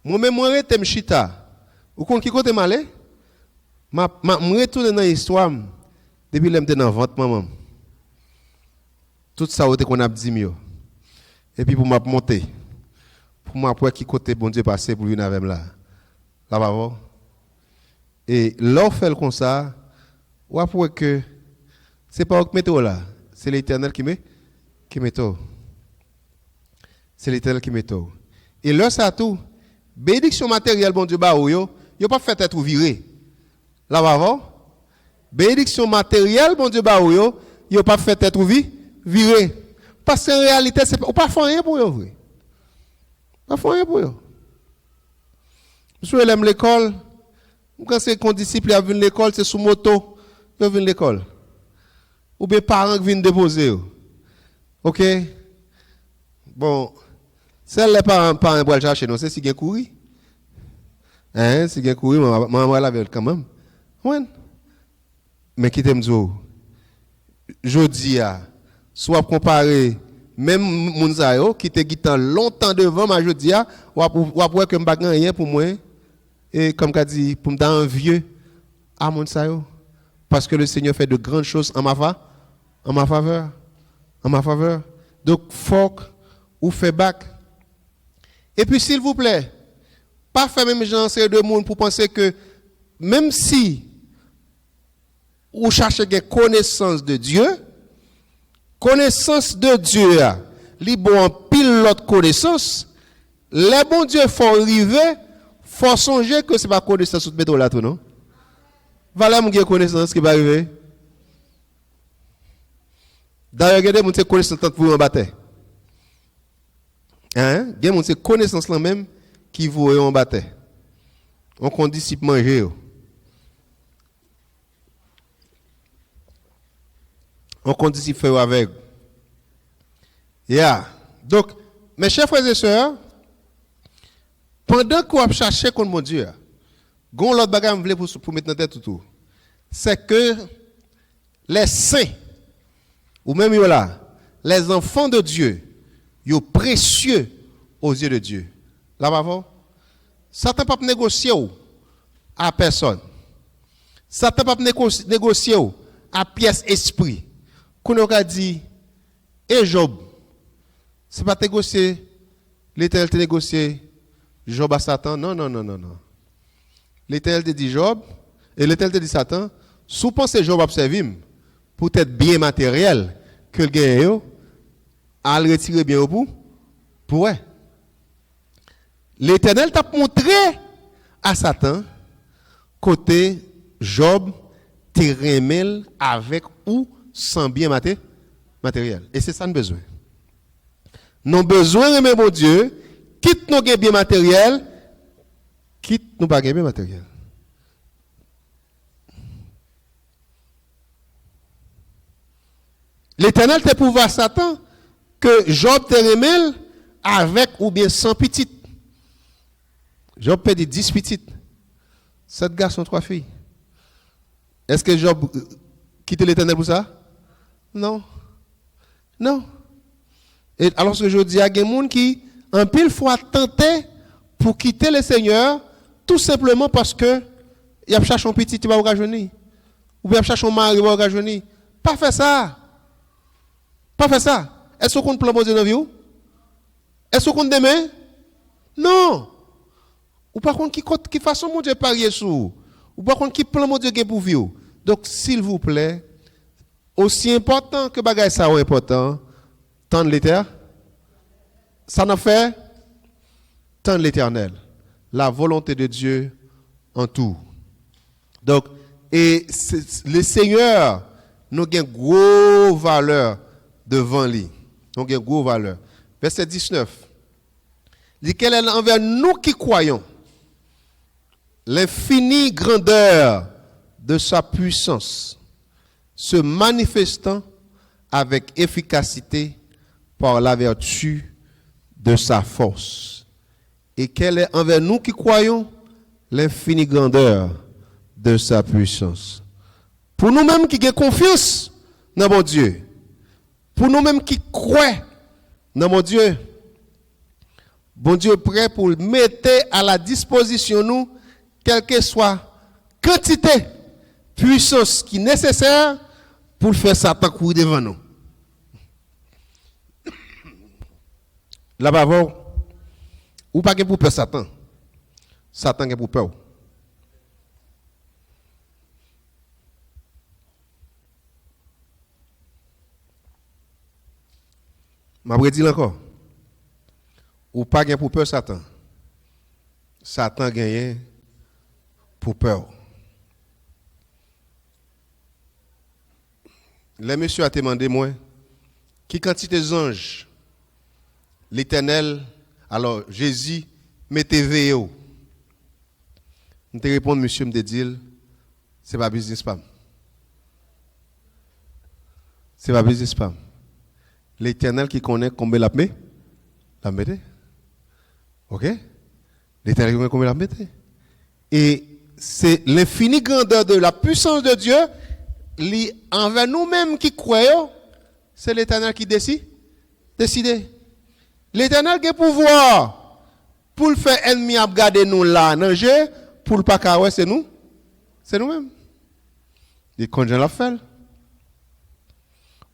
moi-même, moi, je suis chita. Ou quand qui côté malé, je retourne dans l'histoire depuis que je suis dans la vente, maman. Tout ça, c'est qu'on a dit mieux. Et puis pour m'a monter, pour moi, pour qui côté bon Dieu passer pour lui avec là. Là-bas. Et l'on fait comme ça, ou après que c'est pas qui met là, c'est l'Éternel qui met tout. C'est l'Éternel qui met tout. Et là ça tout, bénédiction matérielle bon Dieu ba yo pas fait être viré. Là-bas. Bénédiction matérielle bon Dieu ba yo pas fait être viré. Parce qu'en réalité c'est pas faire rien pour yo vrai. Pas faire rien pour yo. Monsieur aime l'école. Quand c'est qu'on disciple à venir l'école, c'est sous moto, il vient l'école. Ou bien parents qui viennent déposer. OK? Bon, celle les parents pour chercher nous, c'est si gen courir. Hein, si gen courir, maman la veille quand même. Ouais. Mais qui t'aime dire jodi a soit comparer même Mounzayo qui te gitan longtemps devant ma jodi a ou après que m'pa rien pour moi. Et comme qu'a dit, pour me donner un vieux à mon sayo, parce que le Seigneur fait de grandes choses en ma faveur. Donc, faut ou fait bac. Et puis, s'il vous plaît, pas faire même genre de monde pour penser que même si vous cherchez des connaissances de Dieu, li bon en pile l'autre connaissance, les bons dieux font arriver. Faut songer que ce n'est pas connaissance sous métro là tout non. Voilà mon connaissance qui va arriver. D'ailleurs, regardez mon connaissance tant pour en battre. Hein? Gen mon connaissance là même qui vous en battre. On qu'on disciple manger. On qu'on disciple faire avec. Yeah. Donc mes chers frères et sœurs, pendant qu'on cherche contre mon Dieu, gon l'autre bagage me pour mettre dans tête tout. C'est que les saints ou même là, les enfants de Dieu, sont précieux aux yeux de Dieu. Là-bas, Satan ne peut pas négocier à personne. Satan ne peut pas négocier à pièce esprit. Qu'on a dit, et Job, ce n'est pas négocier L'Éternel te négocié Job à Satan. Non, non, non, non, non. L'Éternel te dit Job, et l'Éternel te dit Satan, sous pensez Job observe pour être bien matériel que le gagne, à le retirer bien au bout, pour l'Éternel t'a montré à Satan, côté Job, te avec ou sans bien matériel. Et c'est ça nous besoin. Nous besoin de mon Dieu, quitte nos bien matériel, quitte nous pas bien matériel. L'Éternel te pouvoir à Satan que Job te remèle avec ou bien sans petites. Job perdit 10 petites. 7 garçons, 3 filles. Est-ce que Job quitte l'Éternel pour ça? Non. Non. Et alors que je dis à des gens qui, en pile fois, tenté pour quitter le Seigneur, tout simplement parce que il a cherché un petit qui va rajeunir. Ou bien cherché un mari qui va rajeunir. Pas faire ça. Pas faire ça. Est-ce qu'on plan Dieu dans la vie? Est-ce qu'on demain? Non. Ou par contre, qui façon mon Dieu parier sur? Ou par contre, qui plan mon Dieu pour vous? Donc, s'il vous plaît, aussi important que bagay ça est important, tant de l'éternel, ça n'a fait tant de l'éternel. La volonté de Dieu en tout. Donc, et le Seigneur, nous avons une grosse valeur devant lui. Nous avons une grosse valeur. Verset 19. Il dit qu'elle est envers nous qui croyons l'infinie grandeur de sa puissance, se manifestant avec efficacité par la vertu de sa force. Et qu'elle est envers nous qui croyons l'infinie grandeur de sa puissance. Pour nous-mêmes qui avons confiance dans mon Dieu, pour nous-mêmes qui croyons dans mon Dieu, bon Dieu est prêt pour mettre à la disposition nous, quelle que soit quantité, puissance qui est nécessaire pour faire Satan courir devant nous. Là-bas, ou pas pour peur Satan. Satan est pour peur. Je dis encore. Ou pas pour peur Satan. Satan gagne pour peur. Le monsieur a demandé moi, qui quantité d'anges l'Éternel, alors Jésus mettez veillé. Je te réponds, monsieur, me dit, c'est pas business spam. C'est pas business spam. L'Éternel qui connaît combien la met, la mette. OK? L'Éternel qui connaît combien la mette. Et c'est l'infinie grandeur de la puissance de Dieu envers nous-mêmes qui croyons, c'est l'Éternel qui décide. L'Éternel qui a pouvoir pour le faire ennemi à garder nous là, nager, pour le pas carrer, c'est nous. C'est nous-mêmes. Et quand je l'a fait,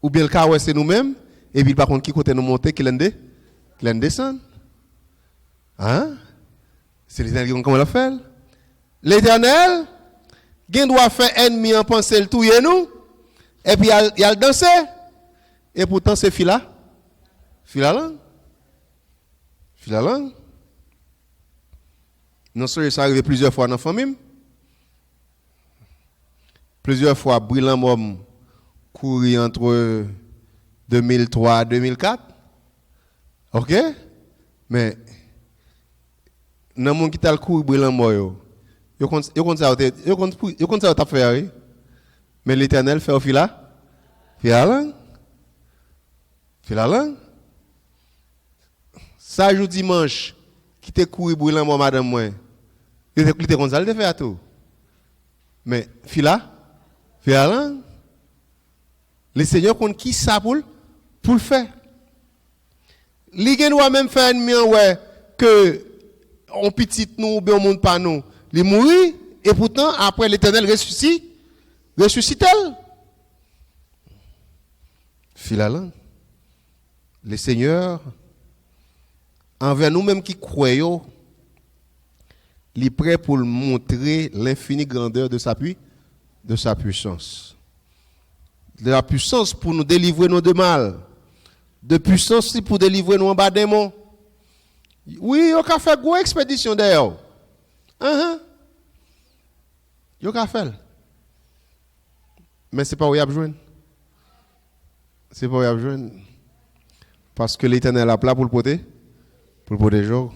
ou bien le carrer, c'est nous-mêmes, et puis par contre, qui côté nous monter, qui l'en descend. Hein? C'est l'Éternel qui comment l'a fait. L'Éternel, il doit faire ennemi en penser le tout et nous, et puis il a dansé, et pourtant c'est fila la langue. Non seulement ça arrive plusieurs fois dans la famille, plusieurs fois brillant mom couru entre 2003 et 2004. OK? Mais dans le monde qui t'a le couru brillant mom yo compte ça faire, mais l'Éternel fait au fila la langue. Ça jour dimanche qui te couru brillant moi madame moi. Il était comme ça le faire tout. Mais fila la langue. Le Seigneur compte qui ça pour le faire. Li gen doit même faire ennemi ouais que on petit nous bien on monde pas nous. Il mourit et pourtant après l'Éternel ressuscite elle. Fila la langue. Le Seigneur envers nous-mêmes qui croyons, il est prêt pour montrer l'infinie grandeur de sa puissance. De la puissance pour nous délivrer nous de mal. De puissance aussi pour délivrer nous en bas démons. Oui, on a fait une grosse expédition d'ailleurs. On a fait. Mais ce n'est pas où il y a besoin. C'est pas où il y a besoin. Parce que l'Éternel a plat pour le protéger. Pour le protéger. Pour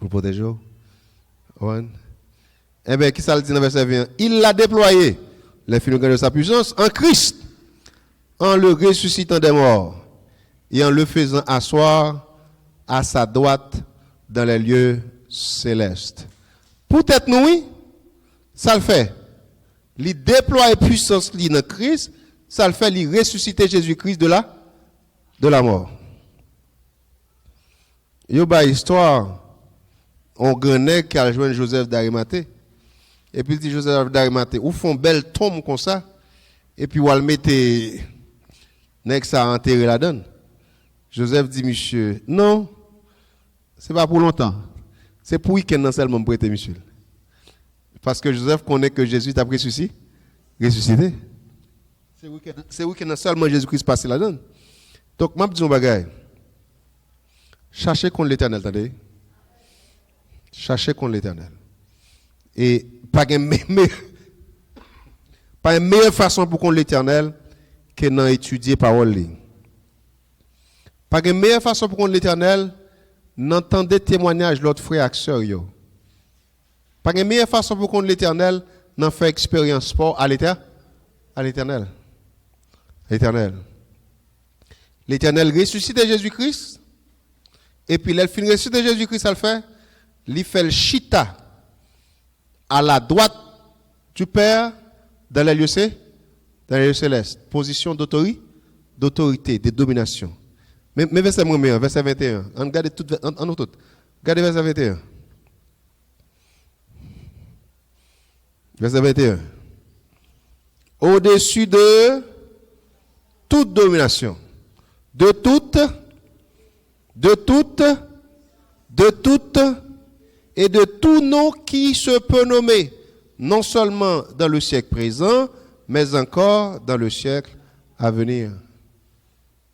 le protéger. Ouais. Eh bien, qui ça le dit dans le verset 20? Il l'a déployé, l'infinie grandeur de sa puissance, en Christ, en le ressuscitant des morts et en le faisant asseoir à sa droite dans les lieux célestes. Peut-être nous, oui, ça le fait. Il déploie puissance dans Christ, ça le fait, il ressusciter Jésus-Christ de la mort. Il y a une histoire. On gagnait qui a joint Joseph d'Arimathée. Et puis il dit Joseph d'Arimathée, ou font belle tombe comme ça. Et puis on le mettait, n'est-ce ça enterré la donne. Joseph dit, monsieur, non, c'est pas pour longtemps. C'est pour week-end seulement prêter, monsieur. Parce que Joseph connaît que Jésus t'a ressuscité. C'est week-end seulement Jésus-Christ passe la donne. Donc, je dis un bagage. Cherchez contre l'Éternel, attendez. Cherchez contre l'Éternel. Et pas une meilleure façon pour contre l'Éternel que d'étudier parole. Pas une meilleure façon pour contre l'Éternel d'entendre témoignages de l'autre frère et sœur. Pas une meilleure façon pour contre l'Éternel d'en faire expérience sport à l'Éternel. L'Éternel ressuscite Jésus-Christ. Et puis, il finit ressuscite Jésus-Christ, ça le fait. Il fait le chita à la droite du Père dans les lieux célestes. Position d'autorité, de domination. Mais verset 1, verset 21. On regarde tout. Regardez verset 21. Verset 21. Au-dessus de toute domination, de toute et de tout nom qui se peut nommer, non seulement dans le siècle présent, mais encore dans le siècle à venir.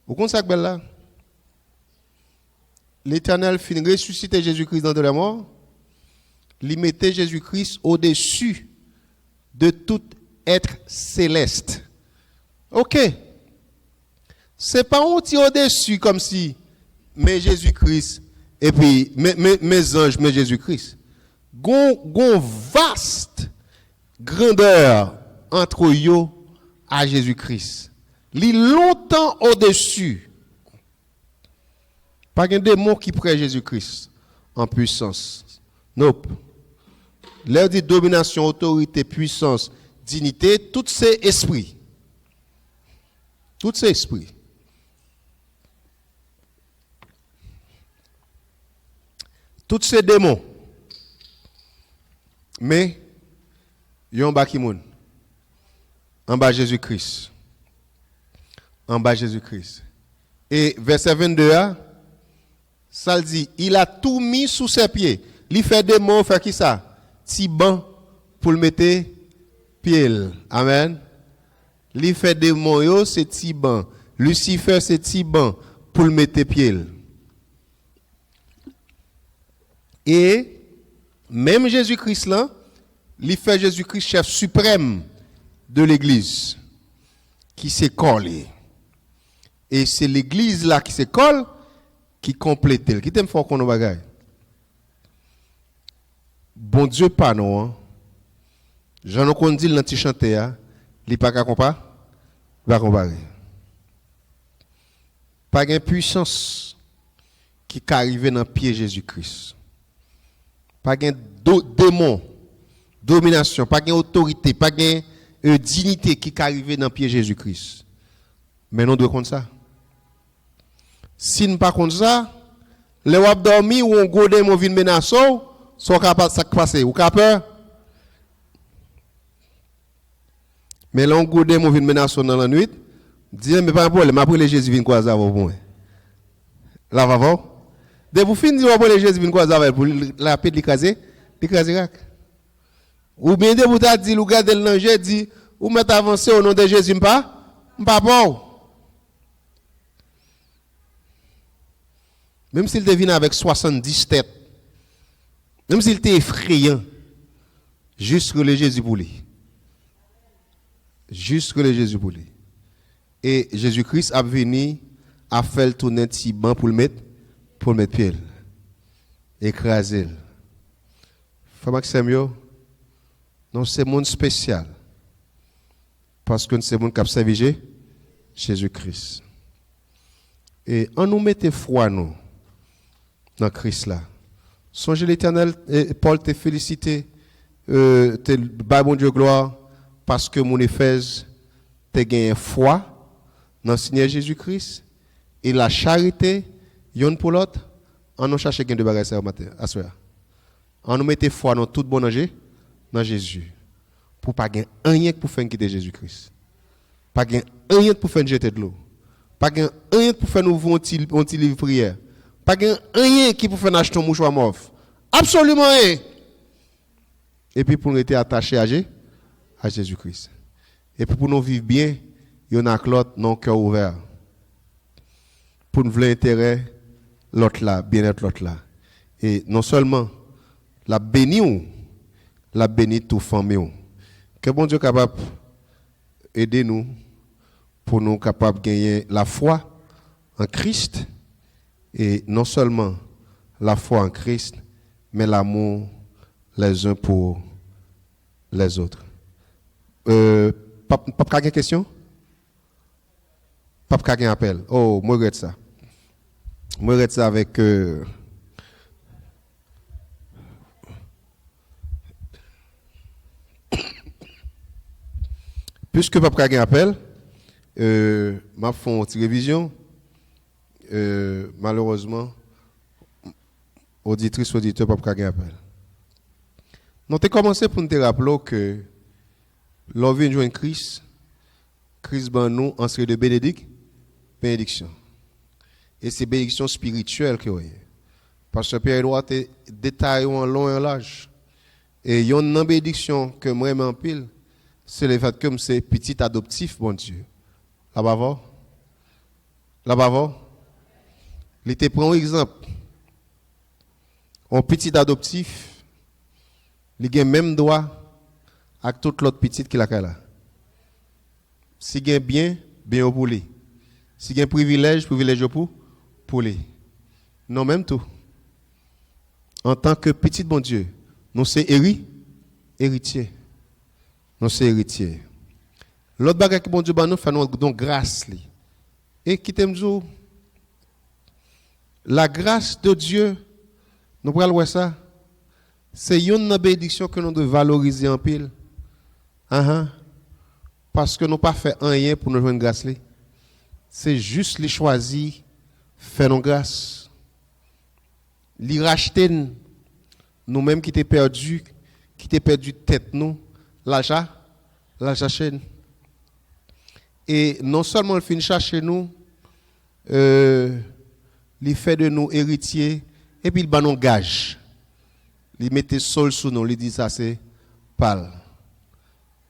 Vous comprenez ça, là? L'Éternel finit ressusciter Jésus-Christ dans de la mort. Il mettait Jésus-Christ au-dessus de tout être céleste. Ok. C'est pas un petit au-dessus comme si, mais Jésus-Christ, et puis mes anges, mais Jésus-Christ. Gon vaste grandeur entre eux à Jésus-Christ. Li longtemps au-dessus. Pas un démon qui prête Jésus-Christ en puissance. Nope. L'air dit domination, autorité, puissance, dignité, tous ces esprits. Tous ces esprits. Tous ces démons. Mais, il y a un bas qui moun. En bas Jésus-Christ. En bas Jésus-Christ. Et verset 22, ça dit, il a tout mis sous ses pieds. Il fait des mots, fait qui ça? Tiban pour le mettre pied. Amen. Il fait des mots, c'est Tiban. Lucifer, c'est Tiban pour le mettre pied. Et même Jésus-Christ là, il fait Jésus-Christ chef suprême de l'église qui s'est collé. Et c'est l'église là qui s'est collé qui complète. Qui t'aime fort qu'on a bagaille. Bon Dieu pas non. Hein? Jean qu'on dit dans petit chanter il pas comparer. Va comparer. Pas une puissance qui arrive dans pied Jésus-Christ. Pas de démon, domination, pas de autorité, pas de dignité qui arrive dans le pied Jésus-Christ. Mais nous devons compter ça. Si nous ne pas compte ça, les wap dormi ou on gros démon vient menacer, sont capables de passer. Ou capable. Mais là on gros démon vient menacer dans la nuit, dit mais pas un problème, après les Jésus vient quoi ça pour moi. Là va voir. De vous finir de voir Jésus vient quoi avec pour la paix l'écraser rac. Ou bien de vous t'a dit regarder le danger dit ou mettre avancer au nom de Jésus pas bon. Même s'il devine avec 70 têtes. Même s'il était effrayant. Juste que le Jésus pour lui. Juste que le Jésus pour lui. Et Jésus-Christ a venu à faire le tourner petit banc pour le mettre pied. Écraser. Frère Maxime, non, c'est un monde spécial. Parce que c'est un monde qui a servi Jésus-Christ. Et on nous mette foi, nous, dans Christ là. Songez l'Éternel, Paul te félicité, te bas bon Dieu gloire, parce que mon Éphèse te gagné foi dans le Seigneur Jésus-Christ et la charité, yon pour l'autre, on nous cherche gain de bagages à matin, à soir. On nous mette foi dans tout bon danger, dans Jésus. Pour pas gagner rien pour faire quitter Jésus-Christ. Pas gagner rien pour faire jeter de l'eau. Pas gagner rien pour faire nous un petit livre prière. Pas rien qui pour faire acheter un mouchoir mauve. Absolument rien. Et puis pour nous être attachés à Jésus-Christ. Et puis pour nous vivre bien, il y en a que l'autre, non cœur ouvert. Pour nous vouloir intérêt, l'autre là, bien-être l'autre là. Et non seulement la béni toute famille. Que bon Dieu capable aider nous pour nous capables de gagner la foi en Christ. Et non seulement la foi en Christ, mais l'amour les uns pour les autres. Papa, une question? Papa, un appel. Oh, moi, je regrette ça. Moi, je regrette ça avec. Puisque papa a un appel, m'a fait une petite révision. Malheureusement, auditrice, auditeur, papa a un appel. Nous avons commencé pour nous rappeler que l'on vient de joindre Christ ban nous en serait de bénédiction. Et c'est bénédiction spirituelle que vous voyez. Parce que Pierre-Édouard a détaillé en long et en large. Et il y a une bénédiction que moi j'aime en pile, c'est le fait que c'est petit adoptif, bon Dieu. Là-bas, il te prend un exemple. Un petit adoptif, il a le même droit avec toute l'autre petite qu'il a là. Si il a bien pour lui. Si il a un privilège pour lui. Non, même tout. En tant que petit bon Dieu, nous sommes héritiers. Nous sommes héritiers. L'autre bagage que bon Dieu nous fait nous donc grâce. Et qui t'aime dire, la grâce de Dieu, nous prenons voir ça. C'est une bénédiction que nous devons valoriser en pile. Parce que nous pas fait rien pour nous joindre grâce. C'est juste les choisir, faire nos grâce. Les racheter nous-mêmes qui t'ai perdu tête nous, l'argent chaîne. Et non seulement le fin chercher nous, il fait de nous héritiers, et puis il bat nos gages. Il mettait sol sous nous, il dit ça c'est pâle.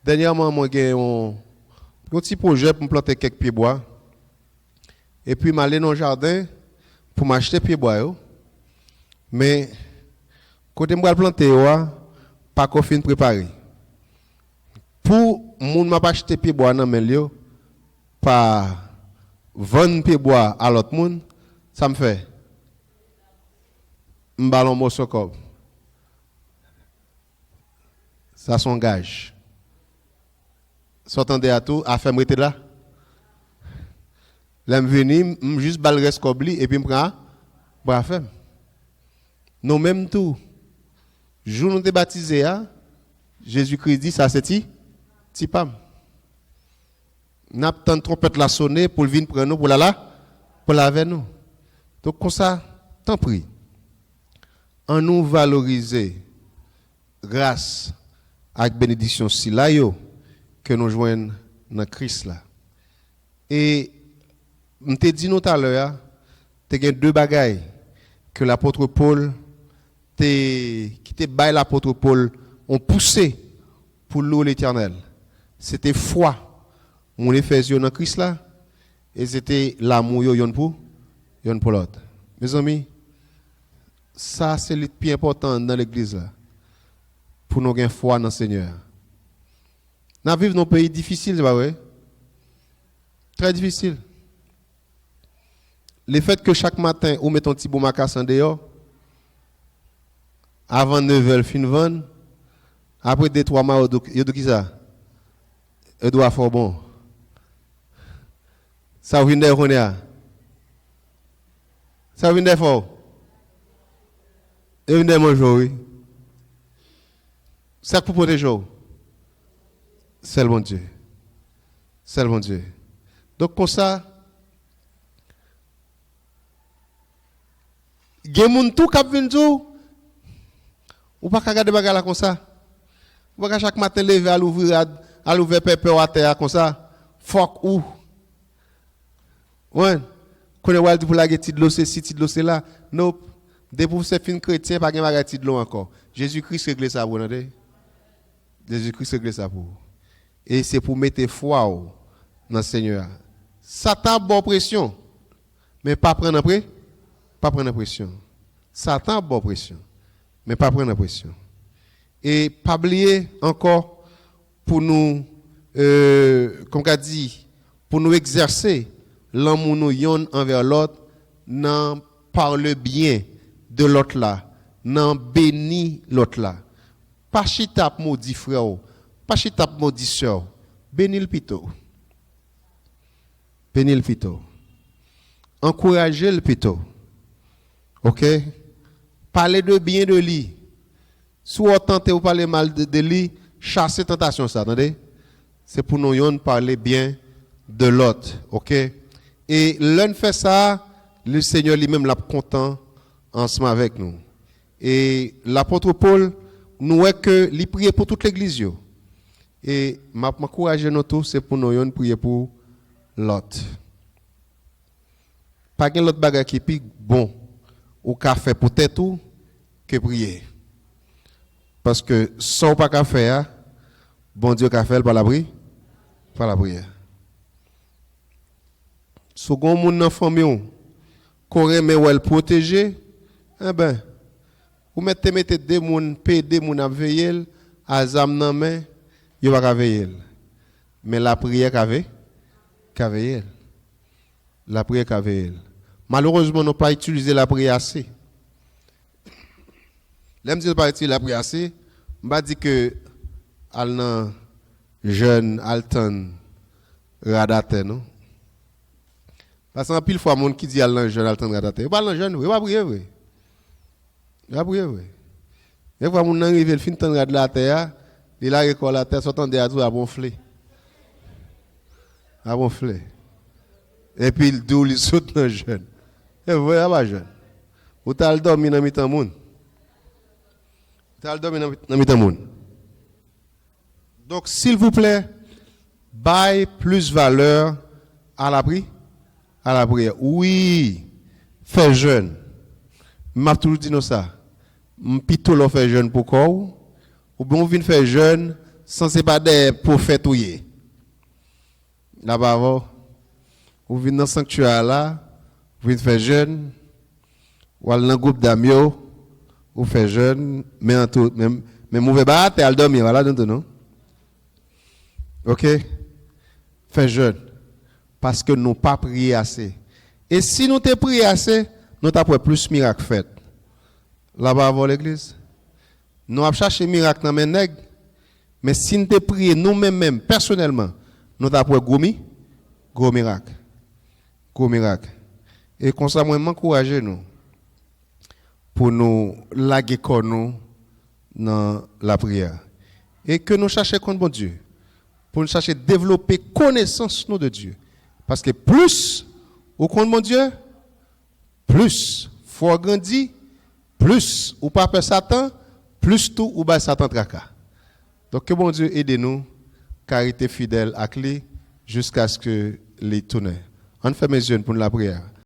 Dernièrement, moi j'ai un petit projet pour me planter quelques pieds bois. Et puis je aller dans le jardin pour m'acheter pieds bois. Mais quand je me planter, pas qu'on fin préparé. Pour moun m'a pas acheté pieds bois dans mes pas vendre pieds bois à l'autre monde, ça me fait un ballon morceau comme ça s'engage. S'entendez à tout, à faire m'être là. Là me venir, juste balle reste cobli et puis me prend bras faire. Non même tout. Jour nous te baptisé Jésus-Christ dit ça c'est ti pam. N'a pas trompette la sonner pour venir prendre nous pour laver nous. Donc comme ça, tant pis. En nous valoriser grâce avec bénédiction si là que nous joignons dans Christ là. Et je te dit tout à l'heure, tu as deux bagailles que l'apôtre Paul qui était bail l'apôtre Paul ont poussé pour louer l'Éternel. C'était foi. Mon Éphésiens dans Christ là et c'était l'amour yon pour l'autre. Mes amis, ça c'est le plus important dans l'église là. Pour nous avoir foi dans le Seigneur. Nous vivons dans un pays difficile, c'est pas vrai? Très difficile. Le fait que chaque matin, on met un petit bon macasse en dehors, avant 9h, fin vendre, après 2-3 mois, il y a qui ça? Il doit faire bon. Ça vient de où? Ça vient de fort. Il vient de manger, oui. Ça pour protéger. C'est le bon Dieu. C'est le bon Dieu. Donc, comme ça, il y a des gens qui viennent tout. Ou pas regarder les choses comme ça. Ou pas chaque matin lever à l'ouvrir pépé à terre comme ça. Fuck ou. Ouais. Quand on va pour la gueule de l'eau, c'est ci, de l'eau, c'est là. Nope. Depuis que c'est fin chrétien, pas de la de l'eau encore. Jésus-Christ règle ça pour nous. Jésus-Christ règle ça pour vous. Et c'est pour mettre foi dans le Seigneur. Satan a bonne pression. Mais pas prendre pression. Satan a bonne pression. Mais pas prendre pression. Et pas oublier encore pour nous, comme on dit, pour nous exercer l'amour nous yon envers l'autre, n'en parle bien de l'autre là, n'en bénit l'autre là. Pas chita maudit frère, pas chita maudit sœur, bénis le pito. Bénis le pito. Encouragez le pito. OK? Parlez de bien de lui. Si vous tentez ou parler mal de lui, chassez tentation ça, attendez? C'est pour nous yon parler bien de l'autre, OK? Et l'un fait ça, le Seigneur lui-même l'a content ensemble avec nous. Et l'apôtre Paul nous est que il prie pour toute l'église. Et m'encourager nous tous, c'est pour nous yon prier pour l'autre. Pas de l'autre bagage qui est bon ou qu'a fait pour tête tout que prier. Parce que sans pas qu'a faire, bon Dieu qu'a fait par la prière, par la prière. Second monde dans famille qu'on remet ou elle protéger, eh ben vous mettez des moun pédé moun à veiller à zam nan main, yo va veiller. Mais la prière qu'a veiller. La prière qu'a veiller. Malheureusement, nous pas utilisé la prière assez. L'aime dire pas utiliser la prière assez, m'a dit que al nan jeune altan radate non. Parce qu'en pile fois monde qui dit al nan jeune altan radate, pas nan jeune, oui, pas prier oui. Va prier oui. Et fois moun nan rive le fin tan rad la terre, il a récolte la terre sortant de tout à bonfler. À bonfler. Et puis il dou il saute dans jeune. Et voilà pas jeune. Ou t'as dormi dans mitan moun. T'as dormi dans mitan moun. Donc s'il vous plaît, bail plus valeur à la prière. Oui, fais jeune. M'a toujours dit nous ça. M'pito lo fait jeune pour quoi ou bien on vient faire jeune sans c'est pas des pour faire touyer. Là-bas ou vient dans sanctuaire là, vous venez faire jeune ou aller dans groupe d'amis ou faire jeune mais en tout même mauvais battre et al dormir voilà donc non. OK? Faire jeune parce que nous pas prié assez. Et si nous te prié assez, nous t'apprend plus miracle fait. Là-bas avant l'église. Nous avons cherché miracle dans mes nègres, mais si nous te prié nous-mêmes personnellement, nous t'apprend gros miracle. Gros miracle. Et comme ça moi m'encourager nous pour nous laguer nous dans la prière. Et que nous cherchions contre bon Dieu. Pour nous chercher développer connaissance nous de Dieu. Parce que plus au compte mon Dieu, plus faut grandir, plus ou pas peur Satan, plus tout ou pas Satan tracas. Donc que bon Dieu aide nous, car il était fidèle à lui jusqu'à ce que les tourne. On fait mes yeux pour la prière.